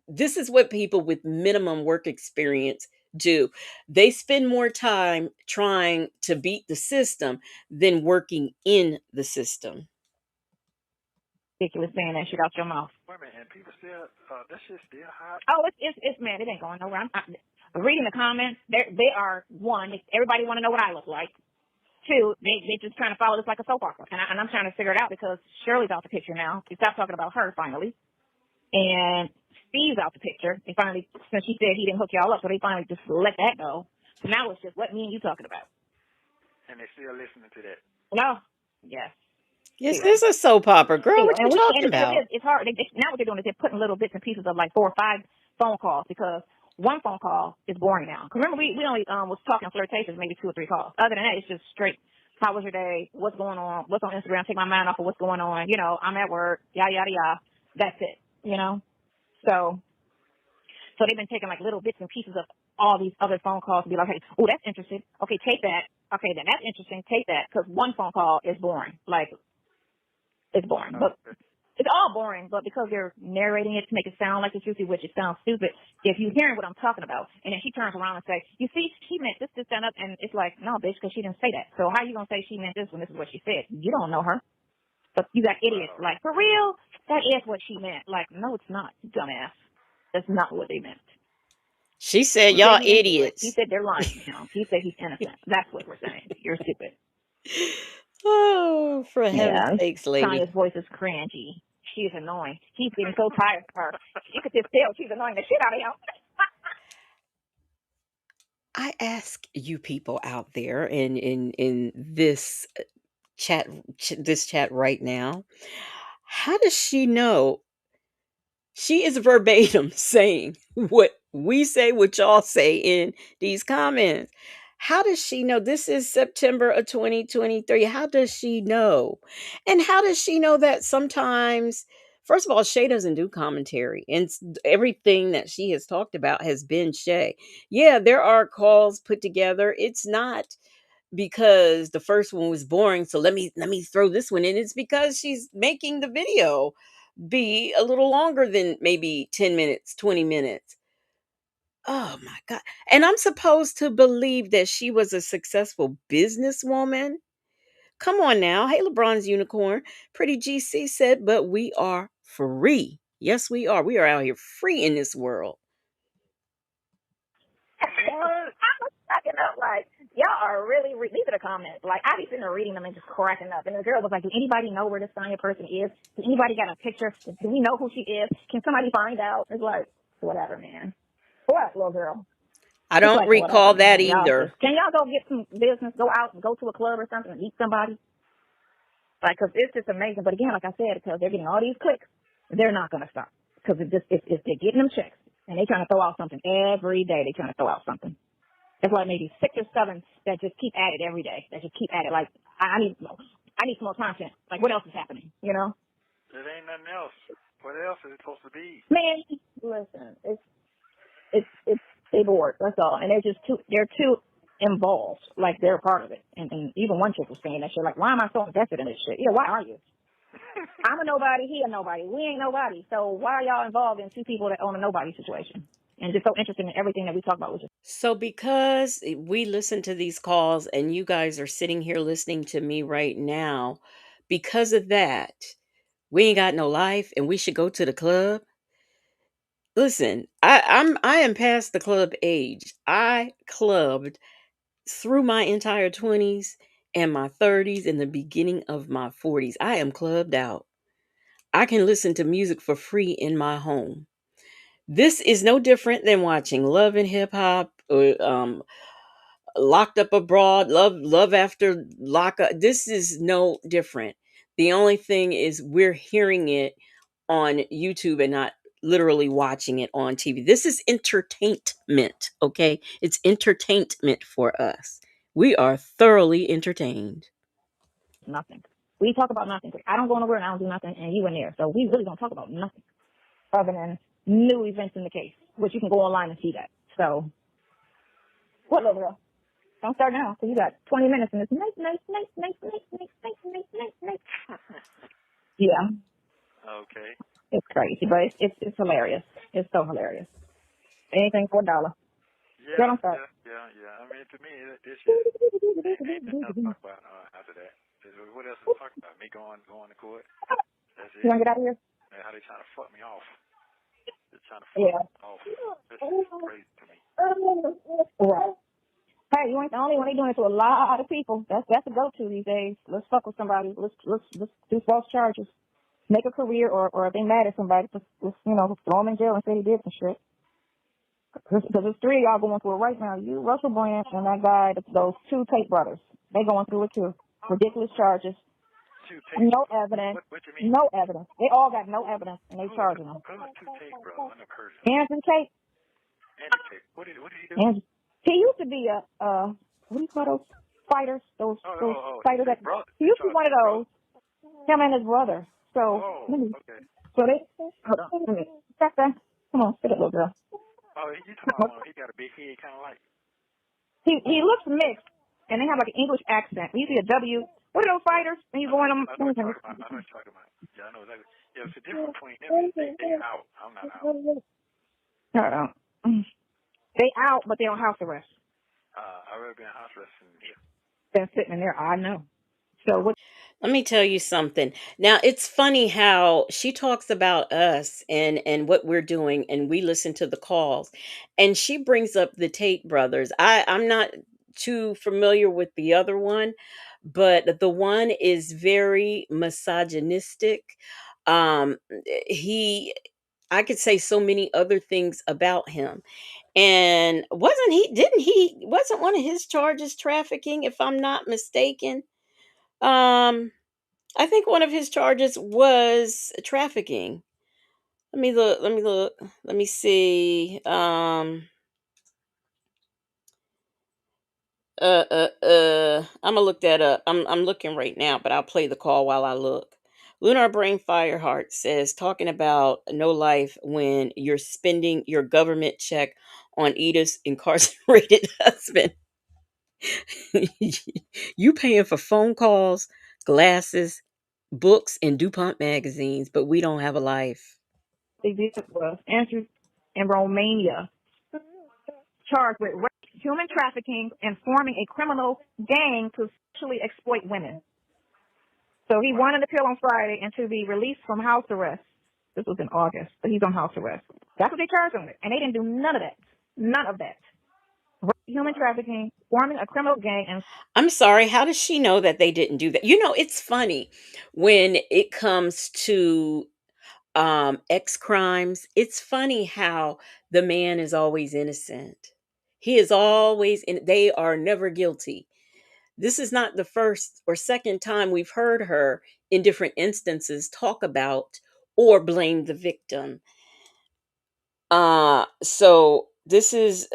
This is what people with minimum work experience do. They spend more time trying to beat the system than working in the system. Ridiculous saying that shit out your mouth. Wait a minute, and people still, that shit still hot? Oh, it's man, it ain't going nowhere. I'm reading the comments. They are, one, everybody want to know what I look like. Two, they just trying to follow this like a soap opera. And I'm trying to figure it out because Shirley's out the picture now. We stopped talking about her finally. And Steve's out the picture. They finally, since she said he didn't hook y'all up, so they finally just let that go. So now it's just what me and you talking about. And they still listening to that? No. Yes. Yes, this is a soap opera, girl. What And you talking about? It's hard. Now what they're doing is they're putting little bits and pieces of like 4 or 5 phone calls, because one phone call is boring now. Because remember, we only was talking flirtations, maybe 2 or 3 calls. Other than that, it's just straight. How was your day? What's going on? What's on Instagram? Take my mind off of what's going on. I'm at work. Yada yada yada. That's it. So they've been taking like little bits and pieces of all these other phone calls to be like, hey, oh, that's interesting. Okay, take that. Okay, then that's interesting. Take that. Because one phone call is boring. Like, it's boring. But it's all boring, but because they're narrating it to make it sound like it's juicy, which it sounds stupid, if you're hearing what I'm talking about, and then she turns around and say, you see, she meant this, that, and it's like, no, bitch, because she didn't say that. So how you going to say she meant this when this is what she said? You don't know her. But you got idiots like, for real? That is what she meant. Like, no, it's not, dumbass. That's not what they meant. She said, y'all idiots. He said they're lying. He said he's innocent. That's what we're saying. You're stupid. Oh, for heaven's sakes, lady. Sonya's voice is cringy. She's annoying. He's getting so tired of her. You could just tell she's annoying the shit out of him. I ask you people out there in this chat right now, how does she know? She is verbatim saying what we say, what y'all say in these comments. How does she know? This is September of 2023. How does she know? And how does she know that sometimes, first of all, Shay doesn't do commentary, and everything that she has talked about has been Shay. Yeah, there are calls put together. It's not because the first one was boring, so let me throw this one in. It's because she's making the video be a little longer than maybe 10 minutes, 20 minutes. Oh my God. And I'm supposed to believe that she was a successful businesswoman. Come on now. Hey, LeBron's unicorn. Pretty GC said, but we are free. Yes, we are. We are out here free in this world. What? I was cracking up like, y'all are really, these are the comments. Like, I be sitting there reading them and just cracking up. And the girl was like, do anybody know where this Sonya person is? Does anybody got a picture? Do we know who she is? Can somebody find out? It's like, whatever, man. What, little girl? I don't recall that man. either. Can y'all go get some business, go out, go to a club or something and eat somebody? Like, because it's just amazing. But again, like I said, because they're getting all these clicks, they're not going to stop. Because they're getting them checks. And they trying to throw out something every day. They trying to throw out something. There's like maybe 6 or 7 that just keep at it every day. That just keep at it. Like, I need some more content. Like, what else is happening? It ain't nothing else. What else is it supposed to be? Man, listen, it's they bored. That's all. And they're too involved. Like, they're a part of it. And even one chick was saying that shit. Like, why am I so invested in this shit? Yeah, why are you? I'm a nobody, he a nobody. We ain't nobody. So why are y'all involved in 2 people that own a nobody situation? And just so interested in everything that we talk about. So because we listen to these calls and you guys are sitting here listening to me right now, because of that, we ain't got no life and we should go to the club. Listen, I am past the club age. I clubbed through my entire 20s and my 30s and the beginning of my 40s. I am clubbed out. I can listen to music for free in my home. This is no different than watching Love and Hip Hop or Locked Up Abroad, Love After Lockup. This is no different. The only thing is we're hearing it on YouTube and not literally watching it on TV. This is entertainment, okay? It's entertainment for us. We are thoroughly entertained. Nothing. We talk about nothing. I don't go nowhere and I don't do nothing, and you in there. So we really don't talk about nothing other than new events in the case, which you can go online and see that. So, what, little girl? Don't start now, because you got 20 minutes and it's nice. Yeah. Okay. It's crazy, but it's hilarious. It's so hilarious. Anything for $1. Yeah, Girl, don't start. yeah. I mean, to me, this is ain't nothing else to talk about after that. What else to talk about? Me going to court? That's it. You want to get out of here? And how they trying to fuck me off? They're trying to fuck Yeah. me off. This is crazy to me. Right. Hey, you ain't the only one. They doing it to a lot of people. That's a go-to these days. Let's fuck with somebody. Let's do false charges. Make a career, or if they mad at somebody, just throw them in jail and say they did some shit. Because there's 3 of y'all going through it right now. You, Russell Brand, and that guy, those 2 Tate brothers. They going through it too. Ridiculous charges. No evidence. What you mean? No evidence. They all got no evidence, and they charging them. Who's 2 Tate brothers? I never heard of them. Andrew Tate. Andy Tate. What did he do? He used to be a what do you call those fighters? Those fighters that he used to be one of those. Him and his brother. So okay. So they hold on. Let me check that. Come on, sit up, little girl. Oh, you talking about he got a big head, kind of like. He looks mixed, and they have like an English accent. You see a W. What are those fighters? When you go in them. I know what you're talking about. Yeah, I know exactly. Yeah, it's the difference between them. They out. I'm not out. Hold on. They out, but they on house arrest. I've already been house arrested here. They're sitting in there. I know. So what? Let me tell you something. Now, it's funny how she talks about us and what we're doing, and we listen to the calls, and she brings up the Tate brothers. I'm not too familiar with the other one, but the one is very misogynistic. Um, he, I could say so many other things about him. And wasn't one of his charges trafficking, if I'm not mistaken? Um, I think one of his charges was trafficking. Let me look. Let me see. I'm gonna look that up. I'm looking right now, but I'll play the call while I look. Lunar Brain Fireheart says, talking about no life when you're spending your government check on Edith's incarcerated husband. You paying for phone calls, glasses, books, and DuPont magazines, but we don't have a life. They did was Andrew in Romania, charged with rape, human trafficking, and forming a criminal gang to sexually exploit women. So he won an appeal on Friday and to be released from house arrest. This was in August, but he's on house arrest. That's what they charged him with, and they didn't do none of that. None of that. Rape, human trafficking, forming a criminal gang, and I'm sorry, how does she know that they didn't do that? It's funny when it comes to X crimes. It's funny how the man is always innocent. He is always in, they are never guilty. This is not the first or second time we've heard her in different instances talk about or blame the victim. So this is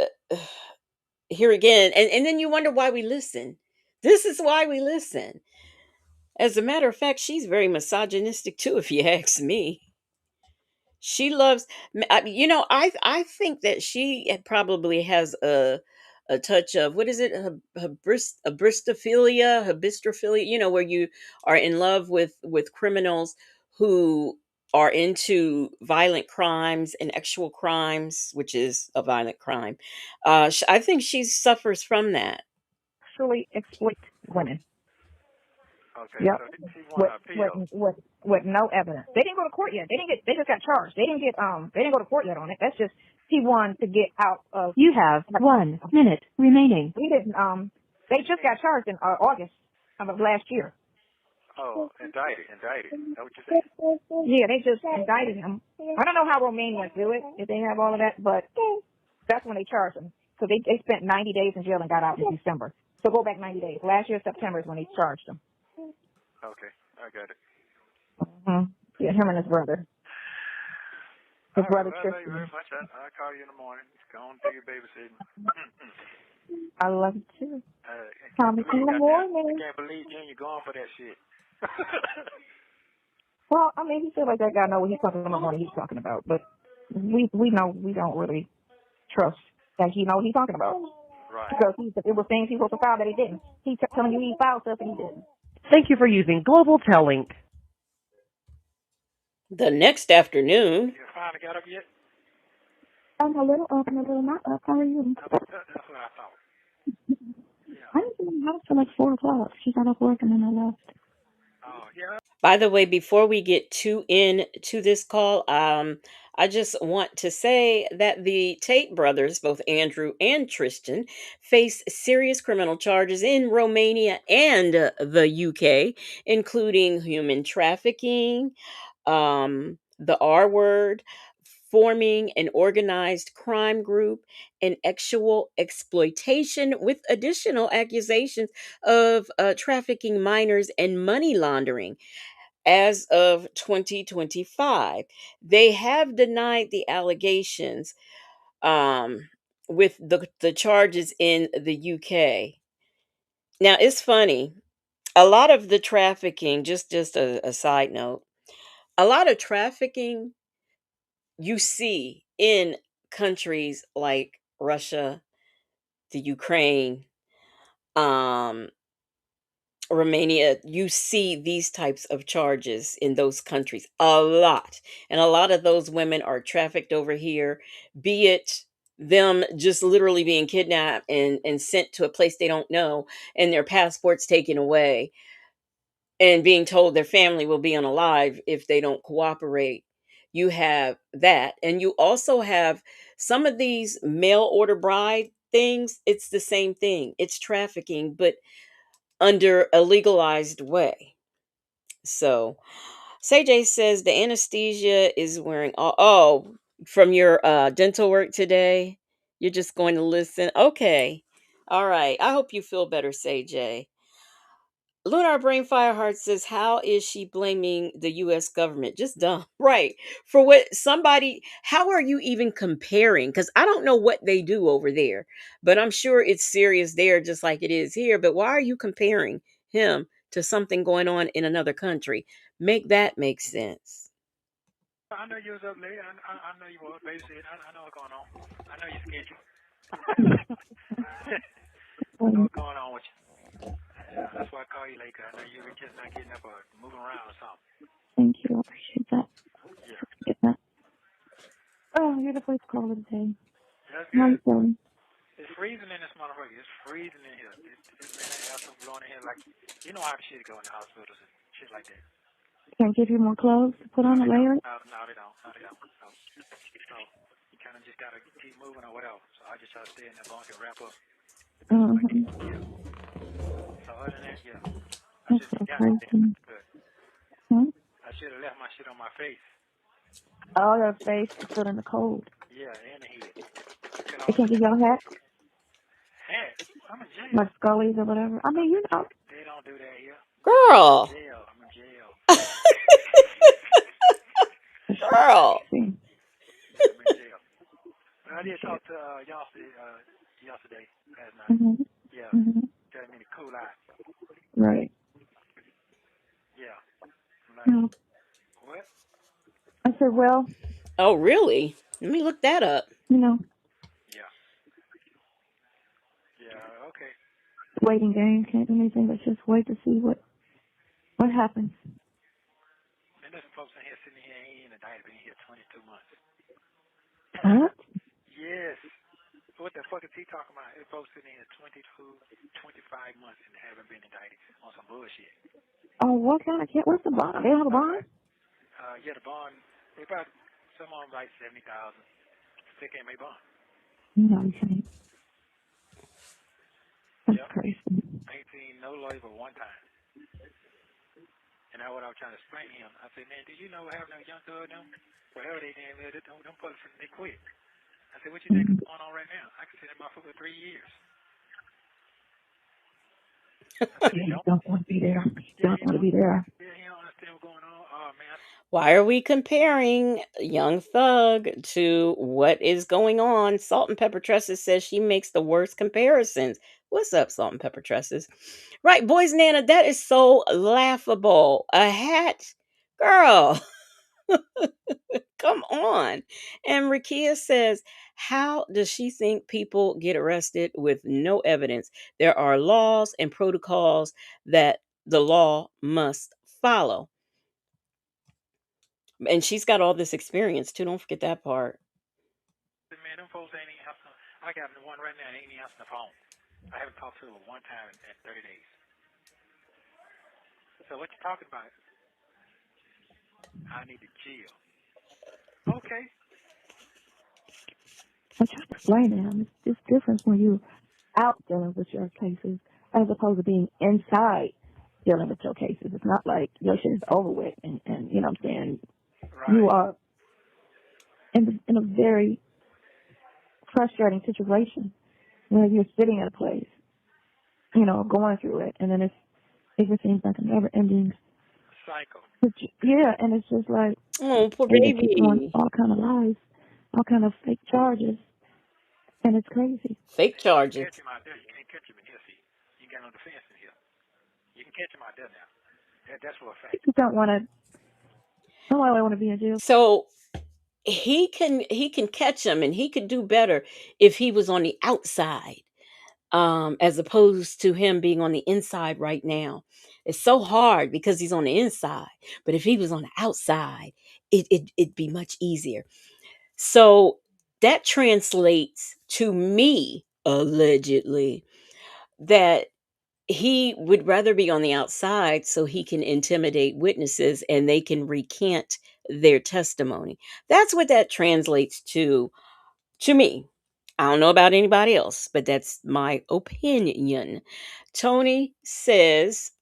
here again, and then you wonder why we listen. This is why we listen. As a matter of fact, she's very misogynistic too, if you ask me. She loves, I think that she probably has a touch of, what is it, hybistophilia, where you are in love with criminals who are into violent crimes and actual crimes, which is a violent crime. I think she suffers from that. sexually exploit women. Okay, Yep. so he won an appeal. with no evidence. They didn't go to court yet. They just got charged. They didn't go to court yet on it. That's just, he won to get out of. You have 1 minute remaining. We didn't, they just got charged in August of last year. Oh, indicted. Is that what you're saying? Yeah, they just indicted him. I don't know how Romanians do it, if they have all of that, but that's when they charged him. So they spent 90 days in jail and got out in December. So go back 90 days. Last year, September is when they charged him. Okay, I got it. Mm-hmm. Yeah, him and his brother. His brother Thank you very much. I'll call you in the morning. Go on and do your babysitting. I love it too. Call me in the morning. I can't believe Junior going for that shit. Well, I mean, he feels like that guy know what he's talking about, what he's talking about, but we know we don't really trust that he know what he's talking about. Right. Because it was things he was supposed to file that he didn't. He kept telling you he filed stuff and he didn't. Thank you for using Global Tellink. The next afternoon. You finally got up yet? I'm a little up and a little not up. How are you? That's what I thought. Yeah. I didn't get in the house till like 4 o'clock. She got off work and then I left. Oh, yeah. By the way, before we get too into this call, I just want to say that the Tate brothers, both Andrew and Tristan, face serious criminal charges in Romania and the UK, including human trafficking, the R word, forming an organized crime group, and sexual exploitation, with additional accusations of trafficking minors and money laundering. As of 2025, they have denied the allegations with the charges in the UK. Now, it's funny. A lot of the trafficking, just a side note, a lot of trafficking you see in countries like Russia, the Ukraine, um, Romania, you see these types of charges in those countries a lot. And a lot of those women are trafficked over here, be it them just literally being kidnapped and sent to a place they don't know and their passports taken away and being told their family will be unalive if they don't cooperate. You have that. And you also have some of these mail order bride things. It's the same thing. It's trafficking, but under a legalized way. So, CJ says the anesthesia is wearing from your dental work today. You're just going to listen. Okay. All right. I hope you feel better, CJ. Lunar Brain Fireheart says, how is she blaming the US government? Just dumb. Right. For what somebody, how are you even comparing? Because I don't know what they do over there, but I'm sure it's serious there just like it is here. But why are you comparing him to something going on in another country? Make that make sense. I know you was up late. I know you was babysit. I know what's going on. I know your schedule. I know what's going on with you. Yeah, that's why I call you late, 'cause I know you were just not getting up or moving around or something. Thank you. I appreciate that. Yeah. Get that. Oh, you're the first caller today. That's How you good. feeling? It's freezing in this motherfucker. It's freezing in here. This man has some blowing in here like, you know how the shit go in the hospitals and shit like that. Can't give you more clothes to put on the layer? No, they don't. So you kind of just got to keep moving or whatever. So I just try to stay in there long and wrap up. Mm-hmm. So other than that, yeah. That's so crazy. Hmm? I should have left my shit on my face. Oh, your face is still in the cold. Yeah, and the head. They can't give you a hat? Hat? I'm in jail. Like Scully's or whatever? I mean, you know. They don't do that here. Girl. I'm in jail. Girl. I'm in jail. I did talk to yesterday, last night. Mm-hmm. Yeah. Mm-hmm. Telling me to cool out. Right. Yeah. I'm like, No. what? I said, well, Oh, really? Let me look that up. you know, Yeah. Yeah, okay. waiting game. Can't do anything but just wait to see what happens. And there's some folks in here sitting here, ain't indicted, been here 22 months. What? Yes. What the fuck is he talking about? There's folks sitting here 22, 25 months and haven't been indicted on some bullshit. Oh, what kind of cat? What's the bond? They don't have a bond? Yeah, the bond, they about, some of them like 70,000. They can't make bond. No, you can't. That's Yep. crazy. Ain't seen no lawyer but one time. And that's what I was trying to explain to him. I said, man, did you know having a young thug them? Whatever they damn is, them folks, they quit. I said, what you think is going on right now? I can see them off for 3 years. I said, You don't want to be there. You don't want to be there. Yeah, he don't understand what's going on. Oh, man. Why are we comparing Young Thug to what is going on? Salt and Pepper Tresses says she makes the worst comparisons. What's up, Salt and Pepper Tresses? Right, boys, Nana, that is so laughable. A hat? Girl, come on. And Rakia says, how does she think people get arrested with no evidence? There are laws and protocols that the law must follow. And she's got all this experience too. Don't forget that part. Man, them folks ain't even answering. I got one right now, ain't even answering the phone. I haven't talked to her one time in 30 days. So what you talking about? I need to chill. Okay. I'm trying to explain to him. It's different when you're out dealing with your cases as opposed to being inside dealing with your cases. It's not like your shit is over with and you know what I'm saying? Right. You are in a very frustrating situation where you're sitting at a place, you know, going through it, and then it just seems like a never-ending cycle. Yeah, and it's just like, Oh, poor they just keep on baby. all kind of lies, all kind of fake charges, and it's crazy. Fake charges. You can't catch him out there. You can't catch him in here, see. You got no defense in here. You can catch him out there now. That's for a fact. People don't want to. Nobody want to be in jail. So he can catch him, and he could do better if he was on the outside, as opposed to him being on the inside right now. It's so hard because he's on the inside. But if he was on the outside, it'd be much easier. So that translates to me, allegedly, that he would rather be on the outside so he can intimidate witnesses and they can recant their testimony. That's what that translates to me. I don't know about anybody else, but that's my opinion. Tony says,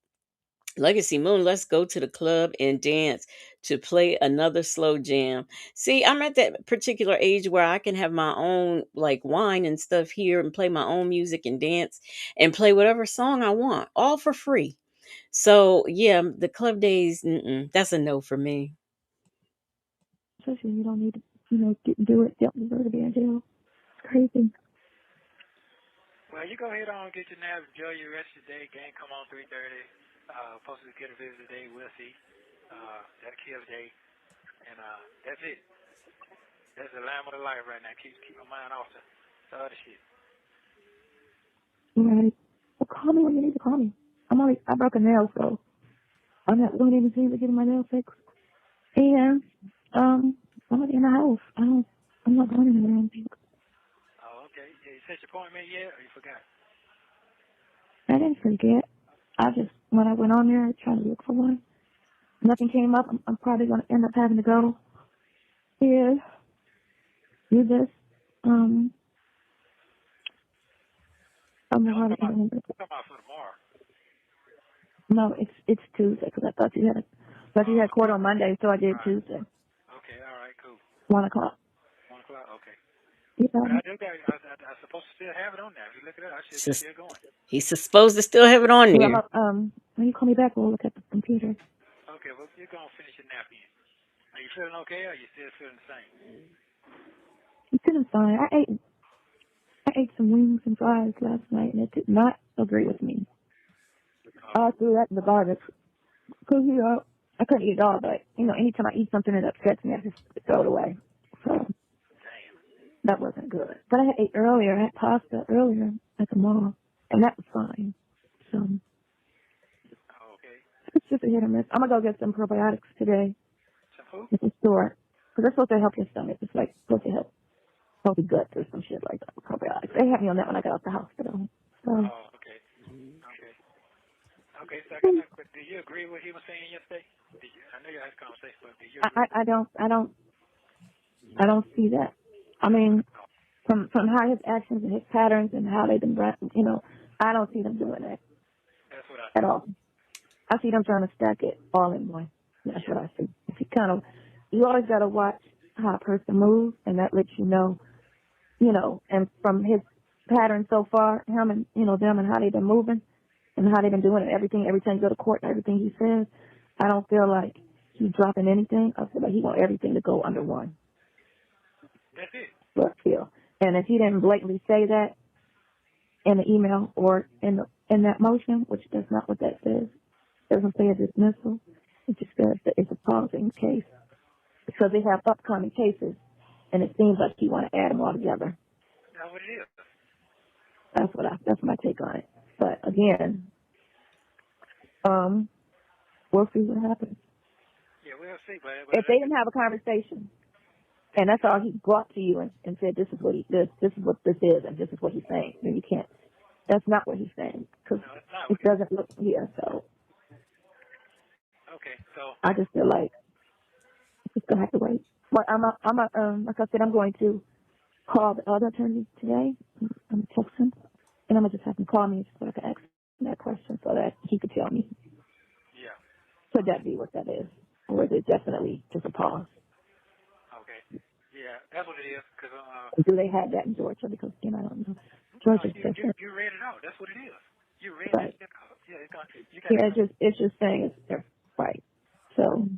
Legacy Moon, let's go to the club and dance to play another slow jam. See, I'm at that particular age where I can have my own like wine and stuff here and play my own music and dance and play whatever song I want, all for free. So yeah, the club days, that's a no for me. Especially you don't need to, do it. You don't deserve to be in jail. It's crazy. Well, you go ahead on, get your nap, enjoy your rest of the day. Game come on 3:30. Supposed to get a visit today. We'll see. That'll kill the day. And that's it. That's the lamb of the life right now. Keep my mind off the other shit. Right. Well, call me when you need to call me. I broke a nail, so I'm not going in to getting my nail fixed. And I'm already in the house. I'm not going anywhere. I don't think. Oh, okay. Yeah, you set your appointment yet, or you forgot? I didn't forget. When I went on there, I tried to look for one. Nothing came up. I'm probably going to end up having to go. Yeah. You just, I'm No, going to I'm talking about for tomorrow. No, it's Tuesday because I thought you had court on Monday, so I did Right. Tuesday. Okay, all right, cool. 1 o'clock. 1 o'clock, okay. Yeah. But I do got. I'm supposed to still have it on there. If you look at it, I should be still going. He's supposed to still have it on there. When you call me back, we'll look at the computer. Okay, well, you're going to finish your nap in. Are you feeling okay, or are you still feeling the same? I'm feeling fine. I ate some wings and fries last night, and it did not agree with me. I threw that in the garbage. Because, I couldn't eat it all, but, anytime I eat something that upsets me, I just throw it away. So, that wasn't good. But I ate earlier. I had pasta earlier at the mall, and that was fine. So, Okay. it's just a hit or miss. I'm going to go get some probiotics today Some food? at the store. Because they're supposed to help your stomach. It's like supposed to help healthy guts or some shit like that. Probiotics. They had me on that when I got out the hospital. So, Oh, okay. Okay. Okay, so I got another question. Do you agree with what he was saying yesterday? I know you had a conversation, but do you agree? I don't see that. I mean, from how his actions and his patterns and how they've been, I don't see them doing that That's what I at see. all. I see them trying to stack it all in one. That's what I see. If you always got to watch how a person moves, and that lets you know, and from his pattern so far, him and, them and how they've been moving and how they've been doing it, everything, every time you go to court and everything he says, I don't feel like he's dropping anything. I feel like he wants everything to go under one. That's it. But feel. And if he didn't blatantly say that in the email or in that motion, which that's not what that says, it doesn't say a dismissal. It just says that it's a pausing case because they have upcoming cases, and it seems like he want to add them all together. That's what it is. That's my take on it. But again, we'll see what happens. Yeah, we'll see. But If they didn't have a conversation, and that's all he brought to you and said, this is what this is what this is, and this is what he's saying, then you can't. That's not what he's saying because it doesn't look here. So okay, so I just feel like he's gonna have to wait. But like I said, I'm going to call the other attorney today. I'm gonna text him, and I'm gonna just have him call me so I can ask him that question so that he could tell me. yeah. Could that be what that is, or is it definitely just a pause? Okay. Yeah, that's what it is. Cause Do they have that in Georgia? Because again, I don't know. Georgia's different. you read it out. That's what it is. You read Right. it. Yeah, it's gonna. You got. Yeah, it's just saying it's right. So.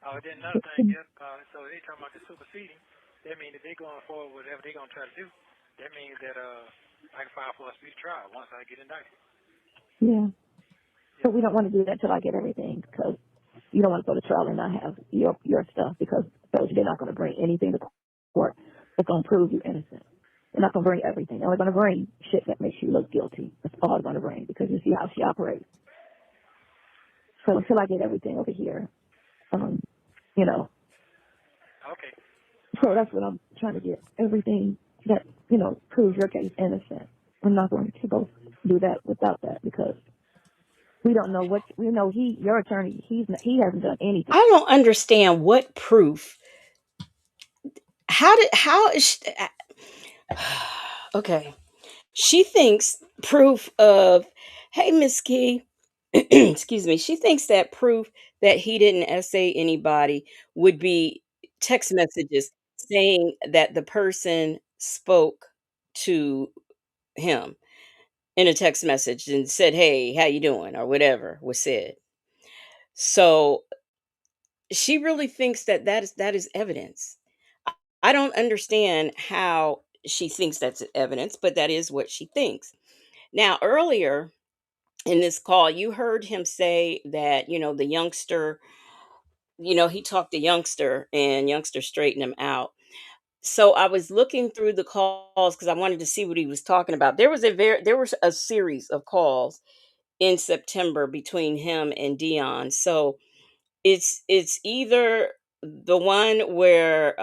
Oh, then another thing, so they talking about the superseding. That means if they going forward with whatever they gonna try to do, that means that I can file for a speedy trial once I get indicted. Yeah. But we don't want to do that till I get everything because you don't want to go to trial and not have your stuff because they're not going to bring anything to court that's going to prove you innocent. They're not going to bring everything. They're only going to bring shit that makes you look guilty. That's all they're going to bring because you see how she operates. So until I get everything over here, Okay. So that's what I'm trying to get. Everything that, proves your case innocent. We're not going to go do that without that because we don't know your attorney, he hasn't done anything. I don't understand what proof. How is she, okay. She thinks proof of, hey, Miss Key, excuse me. She thinks that proof that he didn't essay anybody would be text messages saying that the person spoke to him in a text message and said, "Hey, how you doing?" or whatever was said. So she really thinks that that is evidence. I don't understand how she thinks that's evidence, but that is what she thinks. Now, earlier in this call, you heard him say that, the youngster, he talked to youngster and youngster straightened him out. So I was looking through the calls because I wanted to see what he was talking about. There was a series of calls in September between him and Dion. So it's either the one where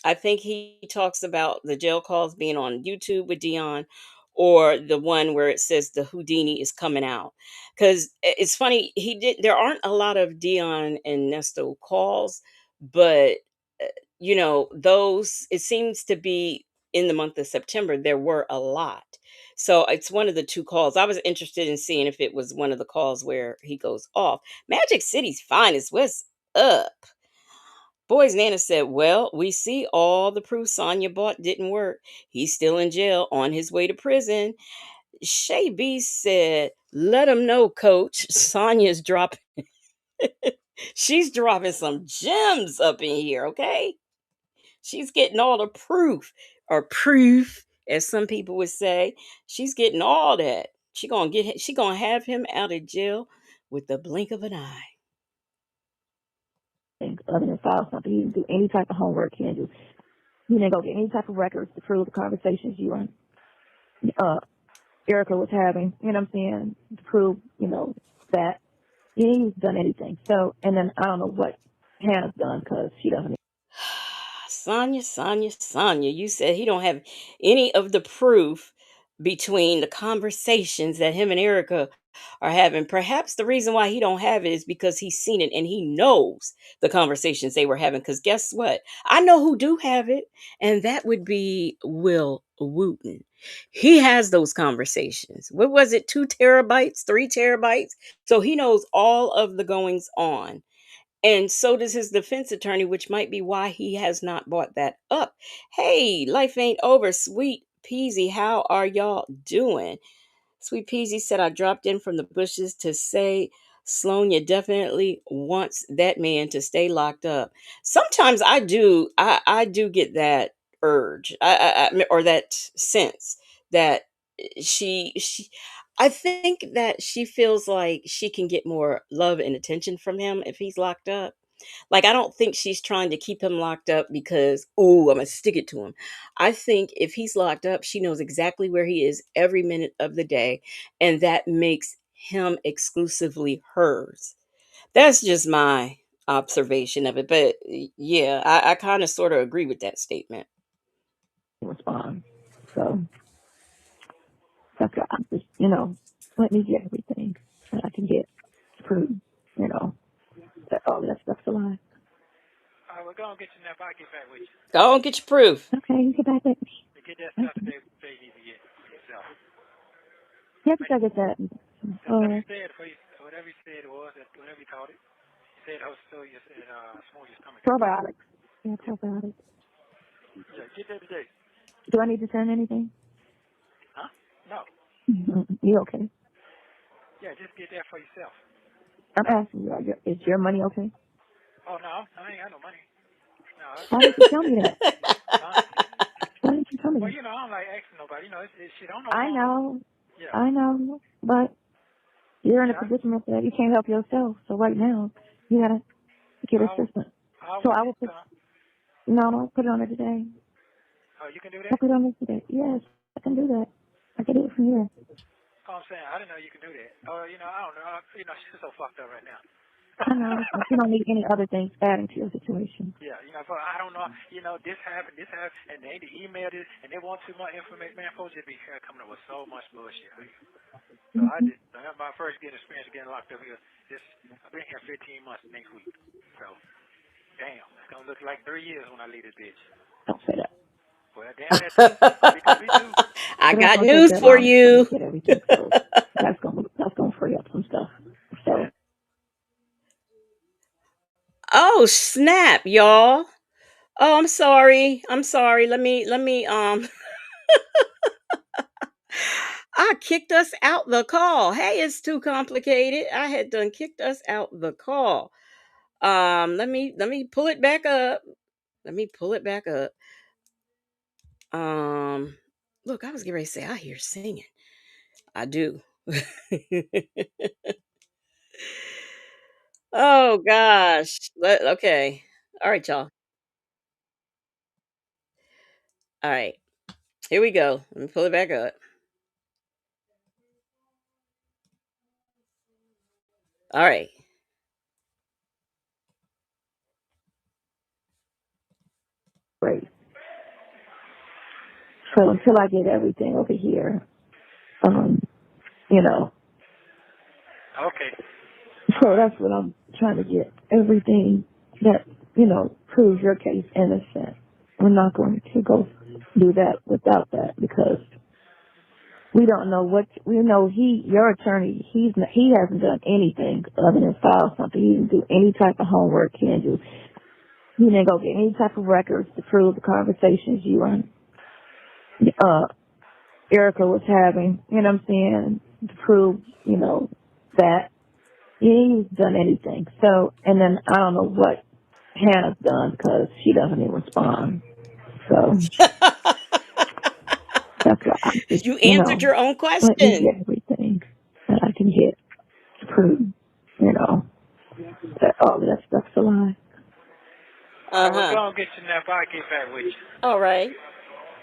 I think he talks about the jail calls being on YouTube with Dion, or the one where it says the Houdini is coming out. Because it's funny, there aren't a lot of Dion and Nesto calls, but those, it seems to be in the month of September, there were a lot. So it's one of the two calls. I was interested in seeing if it was one of the calls where he goes off. Magic City's finest, what's up? Boy's Nana said, well, we see all the proof Sonya bought didn't work. He's still in jail on his way to prison. Shay B said, let him know, coach. Sonya's dropping. She's dropping some gems up in here, okay? She's getting all the proof, or proof, as some people would say. She's getting all that. She gonna have him out of jail with the blink of an eye. Other than file something, he didn't do any type of homework. He didn't go get any type of records to prove the conversations you and Erica was having. You know what I'm saying? To prove, that he ain't done anything. So, and then I don't know what Hannah's done because she doesn't. Sonya, you said he don't have any of the proof between the conversations that him and Erica are having. Perhaps the reason why he don't have it is because he's seen it and he knows the conversations they were having. Because guess what? I know who do have it, and that would be Will Wooten. He has those conversations. What was it? 2 terabytes, 3 terabytes? So he knows all of the goings on. And so does his defense attorney, which might be why he has not brought that up. Hey, life ain't over. Sweet Peasy, how are y'all doing? Sweet Peasy said, I dropped in from the bushes to say Sonya definitely wants that man to stay locked up. Sometimes I do. I do get that urge, or that sense that she I think that she feels like she can get more love and attention from him if he's locked up. Like, I don't think she's trying to keep him locked up because, oh, I'm going to stick it to him. I think if he's locked up, she knows exactly where he is every minute of the day, and that makes him exclusively hers. That's just my observation of it. But yeah, I kind of sort of agree with that statement. Respond. So that's why I'm just, let me get everything that I can get to prove, that all that stuff's a lie. All right, we're going to get you now. I'll get back with you. Go and get your proof. Okay, you get back with me. To get that stuff that they need to get for yourself. Yeah, because I get that. Whatever you said it was, whatever you called it. You said Sonia said small your stomach. Probiotics. Yeah, probiotics. Yeah, get that today. Do I need to send anything? Huh? No. You okay? Yeah, just get that for yourself. I'm asking you, is your money okay? Oh, no, I ain't got no money. No. Why didn't you tell me that? Huh? Why didn't you tell me Well, that? I don't like asking nobody. She don't know. I know. Yeah. I know. But you're in a predicament that you can't help yourself. So right now, you got to get assistance. So I will put, I'll put it on it today. Oh, you can do that? I'll put it on it today. Yes, I can do that. I can do it from here. Oh, I'm saying, I didn't know you can do that. Oh, I don't know. She's so fucked up right now. I know. You don't need any other things adding to your situation. Yeah, but I don't know. This happened, and they emailed it, and they want too much information. Man, folks just be coming up with so much bullshit. So I have my first experience getting locked up here. I've been here 15 months next week. So, damn, it's going to look like 3 years when I leave this bitch. Don't say that. Well, damn that. Because we do. I got news for you. Get everything. So that's gonna free up some stuff. So. Oh, snap, y'all. Oh, I'm sorry. Let me I kicked us out the call. Hey, it's too complicated. I had done kicked us out the call. Let me pull it back up. Look, I was getting ready to say I hear singing. I do. Oh gosh. Okay. All right, y'all. All right. Here we go. Let me pull it back up. All right. Great. So until I get everything over here, Okay. So that's what I'm trying to get. Everything that, proves your case innocent. We're not going to go do that without that because we don't know your attorney, he hasn't done anything other than file something. He didn't do any type of homework. He didn't go get any type of records to prove the conversations you and Erica was having, you know what I'm saying, to prove, that he ain't done anything. So, and then I don't know what Hannah's done because she doesn't even respond. So that's why I'm just, You answered your own let me question. get everything that I can get to prove, that all that stuff's a lie. We're going to get you now, but I'll get back with you. All right.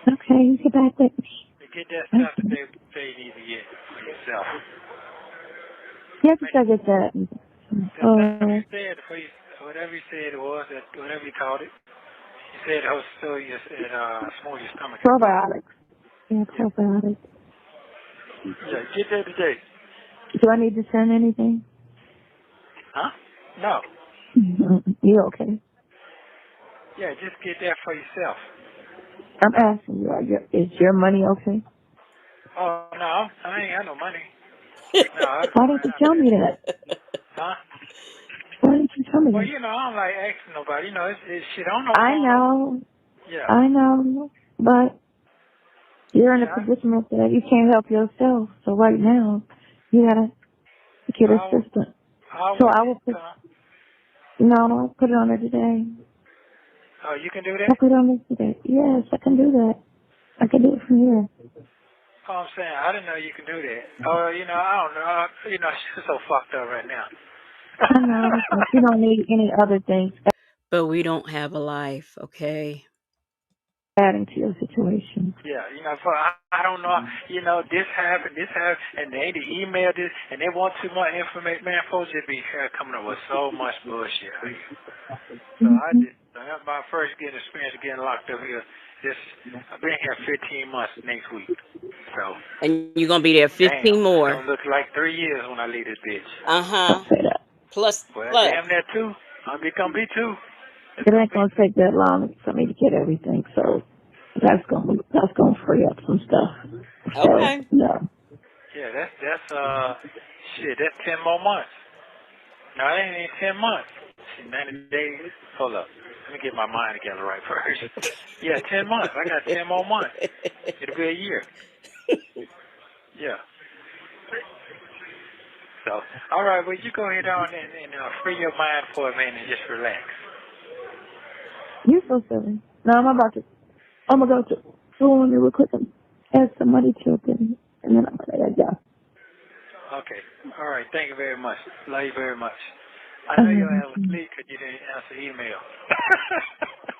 Okay, you get back with me. To get that stuff that they need to get for yourself. Yeah, just gotta get that. Whatever you said it was, whatever you called it. You said small your stomach. Probiotics. Yeah, probiotics. Yeah, get that today. Do I need to send anything? Huh? No. You okay? Yeah, just get that for yourself. I'm asking you, is your money okay? Oh, no, I ain't got no money. No, Why didn't you tell me that? Huh? Why didn't you tell me Well, that? you know, I don't like asking nobody. You know, it's shit. I don't know I what's going on. know, Yeah. I know, but you're in a Yeah, predicament that you can't help yourself. So right now, you gotta get assistance. I'll So wait I till will you put, come. no, I'll put it on there today. Oh, you can do that? I'll put it on there today. Yes, I can do that. I can do it from here. Oh, I'm saying, I didn't know you can do that. Oh, you know, I don't know. You know, she's so fucked up right now. I know, but you don't need any other things But we don't have a life, okay? adding to your situation. Yeah, you know, I don't know, you know, this happened, and they email this, and they want too much information. Man, folks just be coming up with so much bullshit. So that's my first experience getting locked up here. I've been here 15 months next week. So. And you're going to be there 15 Damn, more. it's gonna look like 3 years when I leave this bitch. Uh-huh. Plus. Well, damn that too. I'm gonna be 2. It ain't gonna take that long for me to get everything, so that's gonna free up some stuff. So, Okay. no. Yeah, that's shit. That's 10 more months. No, it ain't 10 months. 90 days. Hold up. Let me get my mind together right first. Yeah, 10 months. I got 10 more months. It'll be a year. Yeah. So, all right. Well, you go ahead on and free your mind for a minute and just relax. You're so silly. No, I'm gonna go to school and real quick and add some money to it, and then I'm gonna let go. Okay. All right. Thank you very much. Love you very much. I know you'll have a sleep because you didn't answer email.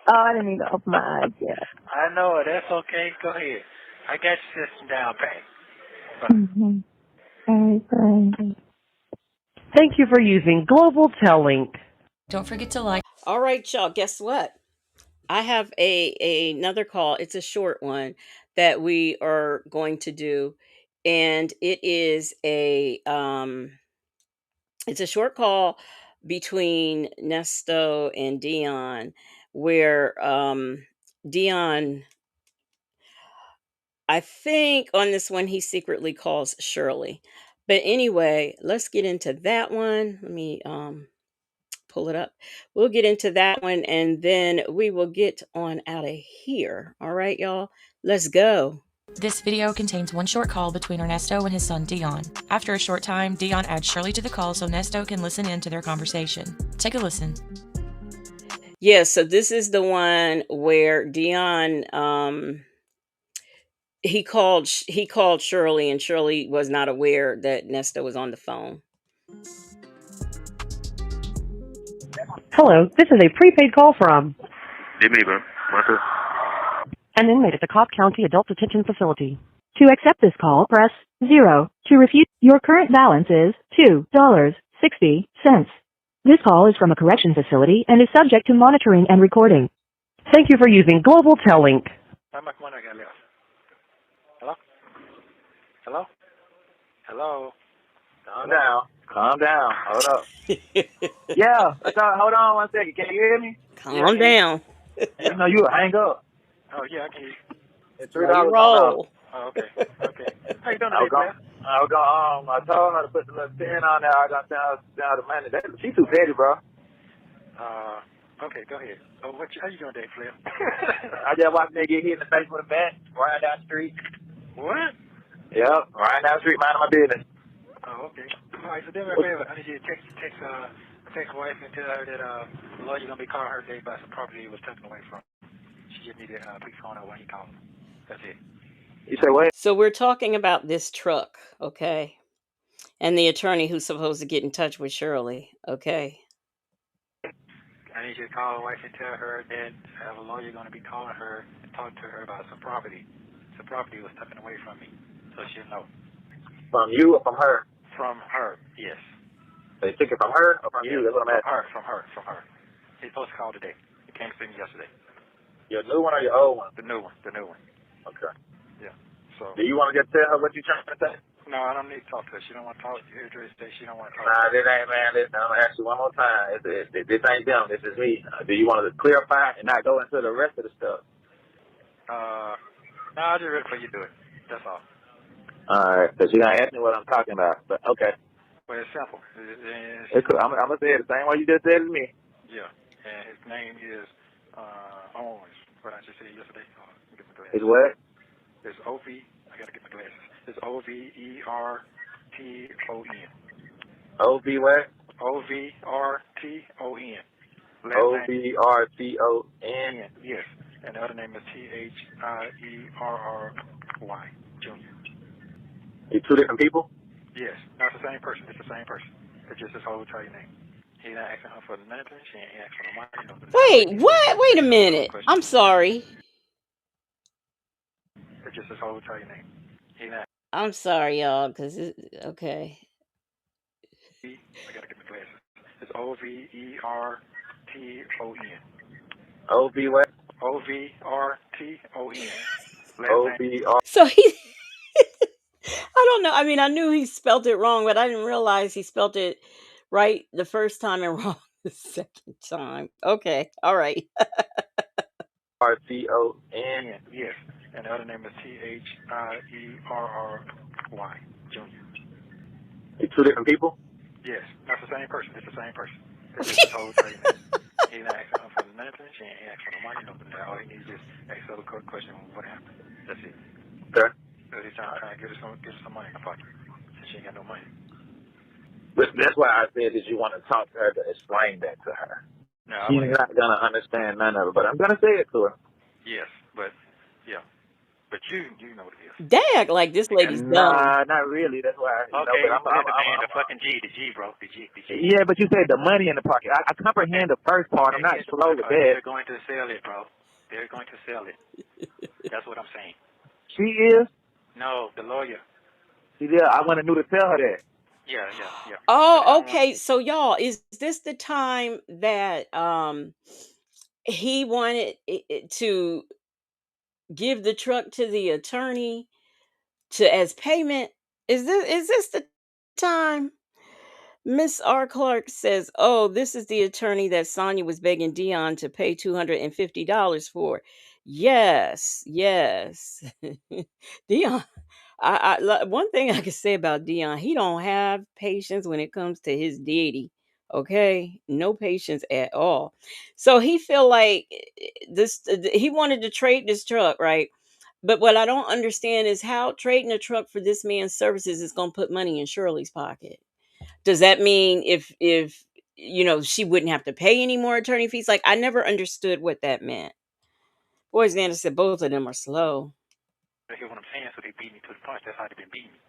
Oh, I didn't even open my eyes yet. I know it. That's okay. Go ahead. I got your system down, Pat. Mm-hmm. All right, bye. Thank you for using Global Tel Link. Don't forget to like. All right, y'all. Guess what? I have another call. It's a short one that we are going to do, and it's a short call between Nesto and Dion, where Dion, I think on this one he secretly calls Shirley. But anyway, let's get into that one. Let me pull it up. We'll get into that one and then we will get on out of here. All right, y'all. Let's go. This video contains one short call between Ernesto and his son Dion. After a short time, Dion adds Shirley to the call so Nesto can listen in to their conversation. Take a listen. Yeah, so this is the one where Dion he called Shirley, and Shirley was not aware that Nesto was on the phone. Hello, this is a prepaid call from Give me, bro. What's up? an inmate at the Cobb County Adult Detention Facility. To accept this call, press 0. To refuse, your current balance is $2.60. This call is from a correction facility and is subject to monitoring and recording. Thank you for using Global Tel Link. How much money I got left? Hello? Hello? Hello? Calm down. Calm down. Hold up. Yeah. Hold on 1 second. Can you hear me? Calm down. You know you will hang up. Oh, yeah, I can hear you. It's Let $3 me roll. Oh, okay. Okay. How you doing I was today, going, I told her to put the little pin on there. I got to send her the money. She too petty, bro. Okay, go ahead. Oh, how you doing today, Flip? I just watched her get hit in the face with a bat, riding down the street. What? Yep, riding down the street, minding my business. Oh, okay. All right, so then I need you to text wife and tell her that the lawyer's going to be calling her today about some property he was taken away from. She just needed to please phone out when he called. That's it. You say what? So we're talking about this truck, okay? And the attorney who's supposed to get in touch with Shirley, okay? I need you to call wife and tell her that a lawyer going to be calling her and talk to her about some property. Some property was taken away from me, so she'll know. From you or from her? From her, yes. They took it from her or from you? That's what I'm asking. From her. He's supposed to call today. He came to see me yesterday. Your new one or your old one? The new one. Okay. Yeah. So. Do you want to just tell her what you're trying to say? No, I don't need to talk to her. She don't want to talk. Your address says she don't want to talk. Nah, this ain't, man. Listen, I'm going to ask you one more time. This ain't them. This is me. Do you want to clarify and not go into the rest of the stuff? No, I'll just ready for you to do it. That's all. All right, because you're going to ask me what I'm talking about. But, okay. Well, it's simple. It's cool. I'm going to say it the same way you just said to me. Yeah, and his name is Owens. What I just said yesterday. Get my glasses. It's what? It's O-V. I got to get my glasses. It's O-V-E-R-T-O-N. O-V what? O-V-R-T-O-N. O-V-R-T-O-N. Yes. And the other name is T-H-I-E-R-R-Y, Junior. You two different people? Yes. Not the same person. It's the same person. It's just his whole entire name. He's not asking her for nothing. She ain't asking for the money. Wait, what? Wait a minute. I'm sorry. It's just his whole entire name. He's not. I'm sorry, y'all, because okay. I gotta get my glasses. It's O-V-E-R-T-O-N. O-V what? O-V-R-T-O-N. O-V-R. So he, I don't know. I mean, I knew he spelled it wrong, but I didn't realize he spelled it right the first time and wrong the second time. Okay, all right. R-T-O-N. Yes. And the other name is T-H-I-E-R-R-Y, Junior. You two different people? Yes. Not the same person. It's the same person. It's just his whole entire name. He's not asking her for nothing. She ain't asking for the money. Nothing. All he needs is ask her a quick question on what happened. That's it. Okay. So he's trying to get her some money in her pocket. Since she ain't got no money. But that's why I said that you want to talk to her to explain that to her. No, She's not going to understand none of it, but I'm going to say it to her. Yes, but, yeah. But you know what it is. Dag, like this lady's dumb. Nah, not really. That's why. Okay, but I'm the fucking G, bro. The G. Yeah, but you said the money in the pocket. I comprehend the first part. I'm not slow with that. They're going to sell it, bro. They're going to sell it. That's what I'm saying. She is? No, the lawyer. Yeah, I want to to tell her that. Yeah. Oh, okay. So y'all, is this the time that he wanted to give the truck to the attorney as payment? Is this the time? Miss R. Clark says, "Oh, this is the attorney that Sonya was begging Dion to pay $250 for." Yes. Dion, one thing I can say about Dion, he don't have patience when it comes to his deity. Okay, no patience at all. So he feel like he wanted to trade this truck, right? But what I don't understand is how trading a truck for this man's services is going to put money in Shirley's pocket. Does that mean if she wouldn't have to pay any more attorney fees? Like, I never understood what that meant. Boys Xander said both of them are slow. You hear what I'm saying? So they beat me to the punch. That's how they've been beating me.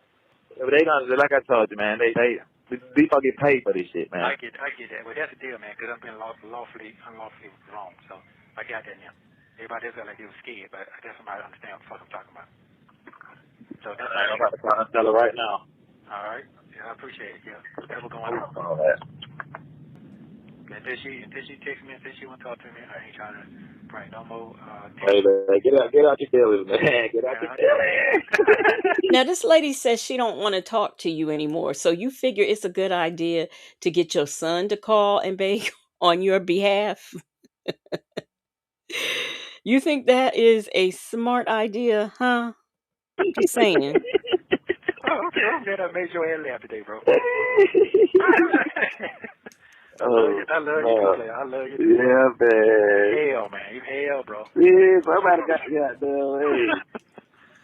Yeah, but they gonna, like I told you, man. These folks get paid for this shit, man. I get that. Well, that's the deal, man. Because I've been unlawfully wrong. So I got that now. Everybody else felt like they were scared, but I guess somebody understand what the fuck I'm talking about. So that's I'm about to call and tell her right now. All right. Yeah, I appreciate it. Yeah. Whatever going on. All that. Until she texts me and says she want to talk to me, I ain't trying to bring no more. Hey, man, get out your feelings, man. Get out your feelings. Now, this lady says she don't want to talk to you anymore. So you figure it's a good idea to get your son to call and beg on your behalf? You think that is a smart idea, huh? Just saying. Oh, okay. I'm glad I made your head laugh today, bro. I love you, Claire. I love you. Yeah, man. Hell, man. You hell, bro. Yeah, somebody got hey.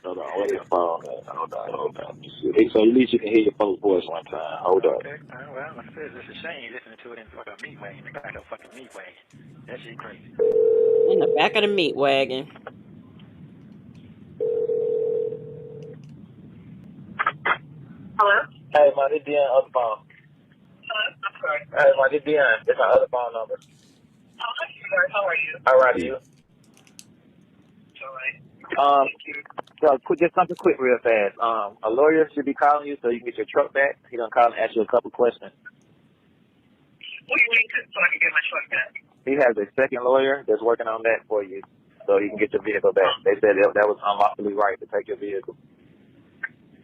Hold on, what's your phone, man? Hold on. Hey, so at least you can hear your folks' voice one time. Hold on. Okay. Well, like I said, it's a shame listening to it in the fucking meat wagon, in the back of the fucking meat wagon. That shit crazy. In the back of the meat wagon. Hello? Hey, man, this Dion other phone. I'm sorry. Hey, man, this Dion. This my other phone number. Oh, hi, sweetheart. How are you? All right, you. All right. So just something quick real fast. A lawyer should be calling you so you can get your truck back. He's going to call and ask you a couple questions. What do you need so I can get my truck back? He has a second lawyer that's working on that for you so he can get your vehicle back. They said that was unlawfully right to take your vehicle.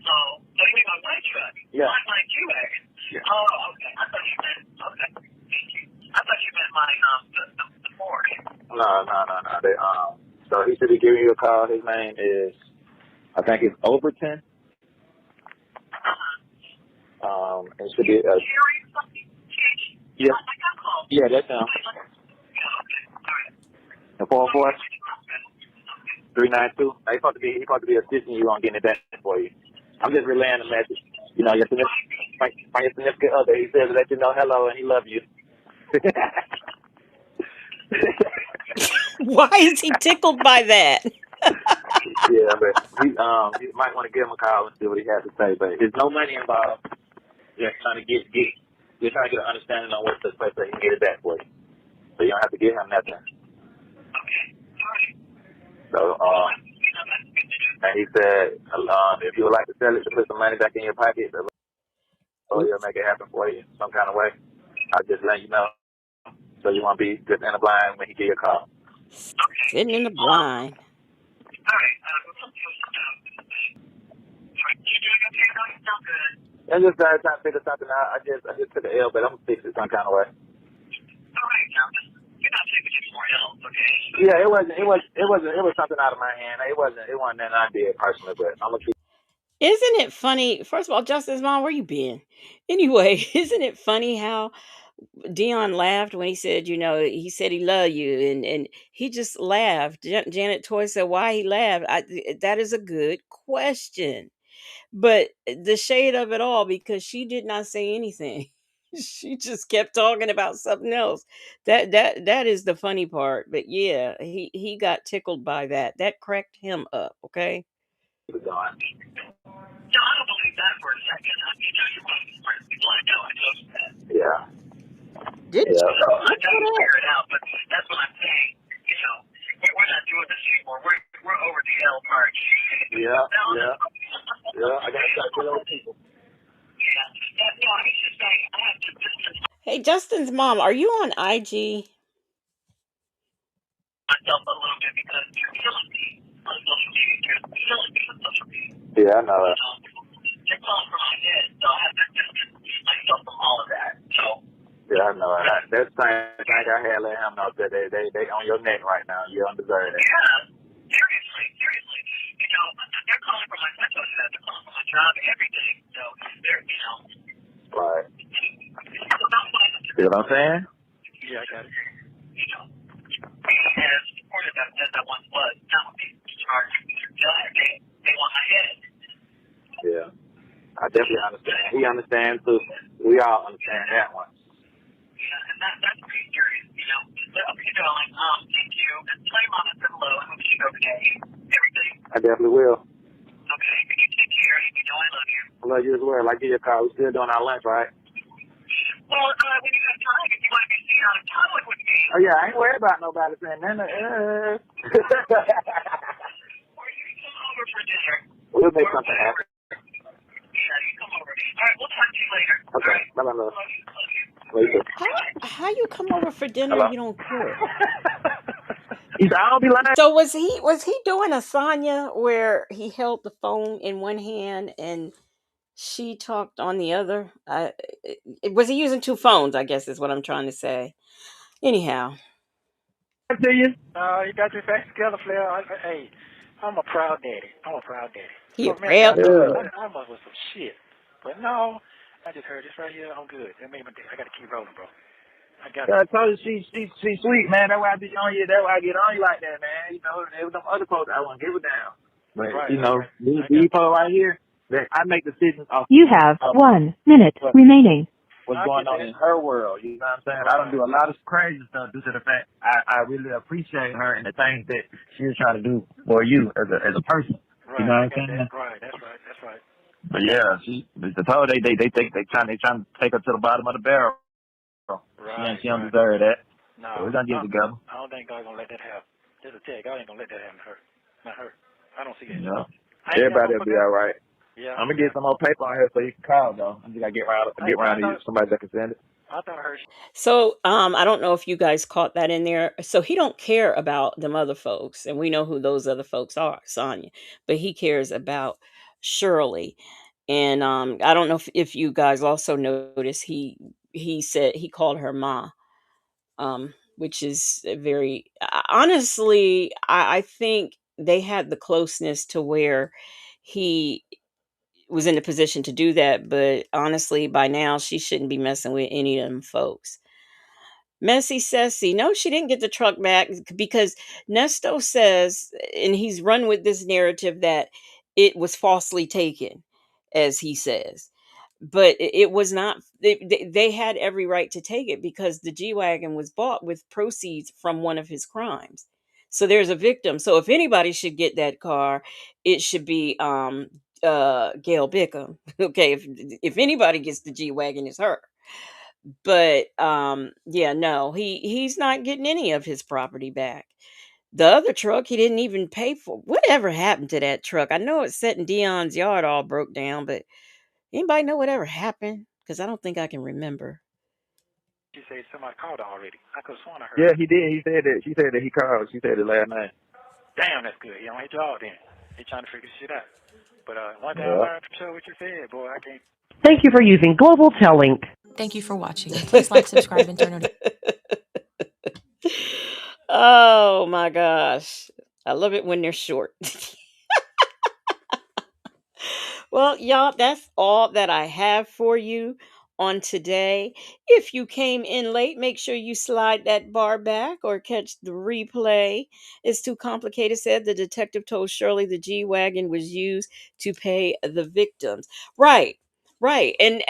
Oh, you mean my white truck? Yeah. My G-Wagon. Yeah. Oh, okay. I thought you meant, okay. Thank you. I thought you meant my, the Ford. No. So he should be giving you a call. His name is, I think it's Overton. It should be, yeah. Yeah, that's him. The 404 392. He's supposed to be assisting you on getting it back for you. I'm just relaying the message. You know, your significant other. He says to let you know hello and he loves you. Why is he tickled by that? Yeah, but you might want to give him a call and see what he has to say. But there's no money involved. Just trying to get an understanding on what took place so he can get it back for you. So you don't have to give him nothing. So and he said if you would like to sell it to put some money back in your pocket, or he'll make it happen for you some kind of way. I'll just let you know. So you won't be just in the blind when he give you a call. Sitting in the blind. All right. I'm just trying to figure something out. I just took an L, but I'm gonna fix it some kind of way. All right, now you're not taking any more L's, okay? Yeah, it was something out of my hand. It wasn't nothing I did personally, but I'm gonna keep. Isn't it funny? First of all, Justin's mom, where you been? Anyway, isn't it funny how Dion laughed when he said, he said he loved you, and he just laughed. Janet Toy said why he laughed. That is a good question. But the shade of it all, because she did not say anything. She just kept talking about something else. That is the funny part. But yeah, he got tickled by that. That cracked him up, okay? No, I don't believe that for a second. You're one of the smartest people I know. I know that. Yeah. Did you? So I gotta figure it out, but that's what I'm saying. We're not doing this anymore. We're over the L part. Yeah. I gotta start with other people. Yeah. No, I was just saying I have to. Hey, Justin's mom, are you on IG? Myself a little bit because you're killing me on social media. You're killing me on social media. Yeah, I know that. You're calling for my head, so I have to distance myself from all of that. So. Yeah, I know that. That's the same thing I had let him know that they on your neck right now. You don't deserve it. Yeah, seriously. They're calling for my mental health. They're calling for my job and everything. So they're, Right. See what I'm saying? Yeah, I got it. As supportive as I once was, now I'm being charged with their job. They want my head. Yeah. I definitely understand. He understands too. We all understand that one. Yeah, and that's pretty serious, Okay, darling, thank you. And tell your mom I said hello. I hope she's okay. Everything. I definitely will. Okay, you take care. You know I love you. I love you as well. I'll give you a call. We're still doing our lunch, right? Well, when you have time, if you want to be seen on a topic with me. Oh, yeah, I ain't worried about nobody saying nothing. Or you can come over for dinner. We'll make something happen. Yeah, you come over. All right, we'll talk to you later. Okay, bye-bye, love. How you come over for dinner? Hello? You don't care. I'll be lying. So was he doing a Sonya where he held the phone in one hand and she talked on the other? Was he using two phones? I guess is what I'm trying to say. Anyhow, To you. You got your facts together, Flair. Hey, I'm a proud daddy. he For a minute, real. I must was some shit. But no, I just heard this right here. I'm good. That made my day. I got to keep rolling, bro. I told you she's sweet, man. That's why I be on you. That's why I get on you like that, man. There was them other folks I won't give it down. But these folks right here, I make decisions off. You have 1 minute remaining. What's going on in her world? You know what I'm saying? I don't do a lot of crazy stuff due to the fact I really appreciate her and the things that she's trying to do for you as a person. Right. You know what I'm saying? Right. That's right. But yeah, they told they trying to take her to the bottom of the barrel. Right. She don't deserve that. No, so we're gonna get it together. I don't think God's gonna let that happen. Just to tell you, God ain't gonna let that happen to her. Not her. I don't see it. No. Everybody will be all right. Yeah. I'm gonna get some more paper on here so you can call though. I'm just gotta get around to you. Somebody that can send it. I thought I heard. So I don't know if you guys caught that in there. So he don't care about them other folks, and we know who those other folks are, Sonya, but he cares about Shirley. And I don't know if you guys also noticed he said he called her ma, which is a very honestly, I think they had the closeness to where he was in a position to do that. But honestly, by now she shouldn't be messing with any of them folks. Messy Sessy. No, she didn't get the truck back because Nesto says, and he's run with this narrative that it was falsely taken, as he says. But it was not, they had every right to take it because the G Wagon was bought with proceeds from one of his crimes. So there's a victim. So if anybody should get that car, it should be Gail Bickham. Okay, if anybody gets the G Wagon, it's her. But yeah, no, he's not getting any of his property back. The other truck he didn't even pay for. Whatever happened to that truck? I know it's set in Dion's yard all broke down, but anybody know whatever happened? Because I don't think I can remember. She said somebody called her already. I could have sworn I heard. Yeah, he did. He said that. She said that he called. She said it last night. Damn, that's good. He on his job then. He trying to figure shit out. But one thing I Yeah. learned from sure what you said, boy, I can't. Thank you for using Global Tellink. Thank you for watching. Please like, subscribe, and turn notifications. Oh my gosh. I love it when they're short. Well, y'all, that's all that I have for you on today. If you came in late, make sure you slide that bar back or catch the replay. It's too complicated. Said the detective told Shirley the G Wagon was used to pay the victims. Right, right. And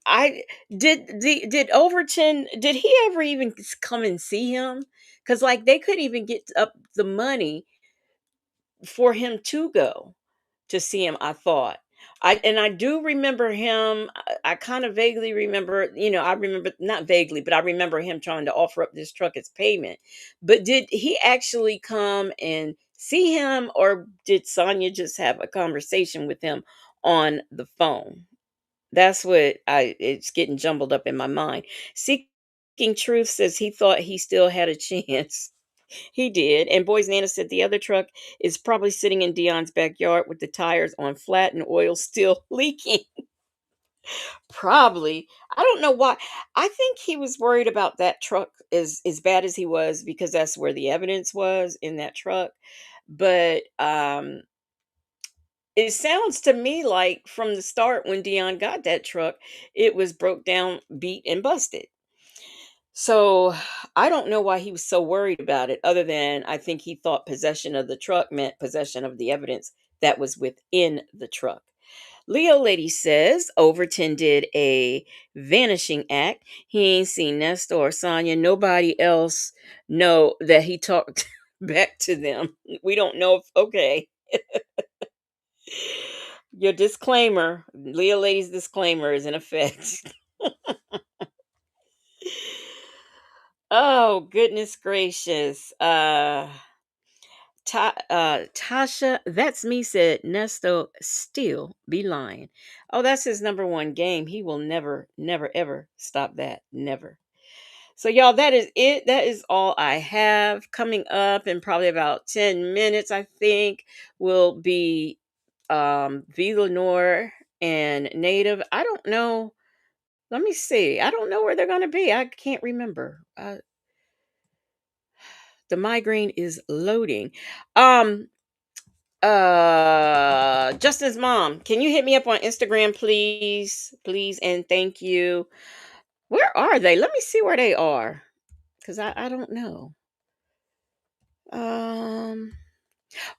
I did Overton, did he ever even come and see him? Because like they couldn't even get up the money for him to go to see him, I thought. I do remember him. I kind of vaguely remember, I remember not vaguely, but I remember him trying to offer up this truck as payment. But did he actually come and see him, or did Sonya just have a conversation with him on the phone? That's what it's getting jumbled up in my mind. Seeking Truth says he thought he still had a chance. He did. And Boys Nana said the other truck is probably sitting in Dion's backyard with the tires on flat and oil still leaking. Probably. I don't know why. I think he was worried about that truck as bad as he was because that's where the evidence was in that truck. But it sounds to me like from the start when Dion got that truck, it was broke down, beat, and busted. So I don't know why he was so worried about it, other than I think he thought possession of the truck meant possession of the evidence that was within the truck. Leo Lady says Overton did a vanishing act. He ain't seen Nesto or Sonya. Nobody else know that he talked back to them. We don't know if okay. Your disclaimer, Leo Lady's disclaimer is in effect. Oh, goodness gracious. Tasha, that's me, said Nesto still be lying. Oh, that's his number one game. He will never, never, ever stop that. Never. So, y'all, that is it. That is all I have. Coming up in probably about 10 minutes, I think, will be V. Lenore and Native. I don't know. Let me see. I don't know where they're going to be. I can't remember. The migraine is loading. Um, Justin's mom, can you hit me up on Instagram, please? Please and thank you. Where are they? Let me see where they are. Because I don't know. Um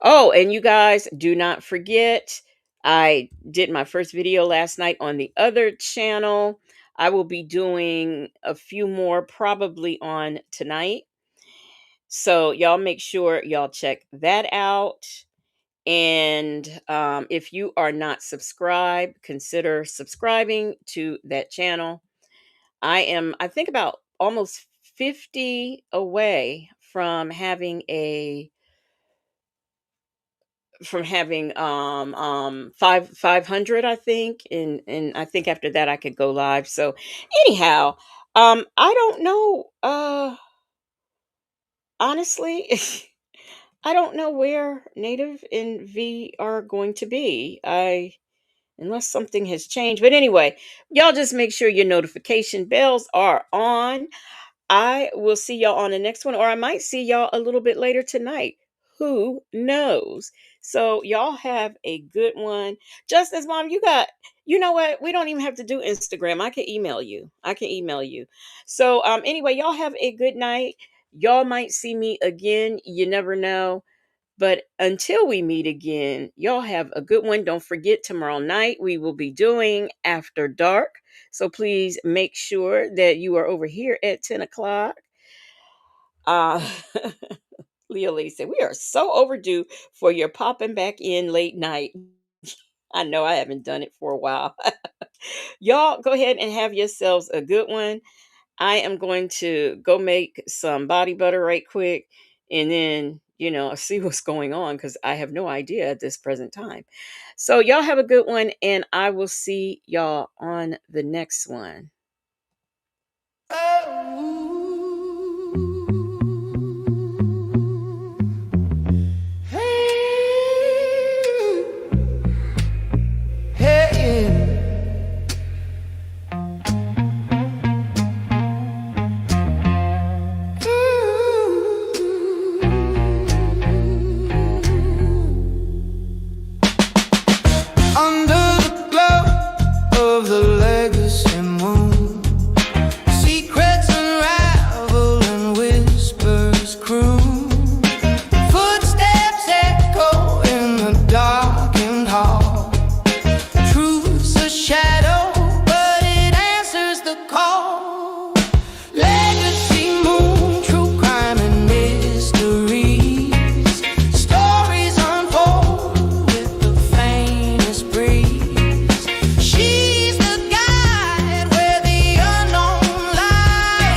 oh, and you guys do not forget, I did my first video last night on the other channel. I will be doing a few more probably on tonight. So y'all make sure y'all check that out. And if you are not subscribed, consider subscribing to that channel. I think, about almost 50 away from having 500, I think. And I think after that I could go live. So anyhow, I don't know. Honestly, I don't know where Native and V are going to be. unless something has changed. But anyway, y'all just make sure your notification bells are on. I will see y'all on the next one, or I might see y'all a little bit later tonight. Who knows? So y'all have a good one. Justice Mom, you know what? We don't even have to do Instagram. I can email you. So anyway, y'all have a good night. Y'all might see me again. You never know. But until we meet again, y'all have a good one. Don't forget, tomorrow night we will be doing After Dark. So please make sure that you are over here at 10 o'clock. Uh, Leo Lee said, we are so overdue for your popping back in late night. I know I haven't done it for a while. Y'all go ahead and have yourselves a good one. I am going to go make some body butter right quick and then, see what's going on because I have no idea at this present time. So, y'all have a good one, and I will see y'all on the next one.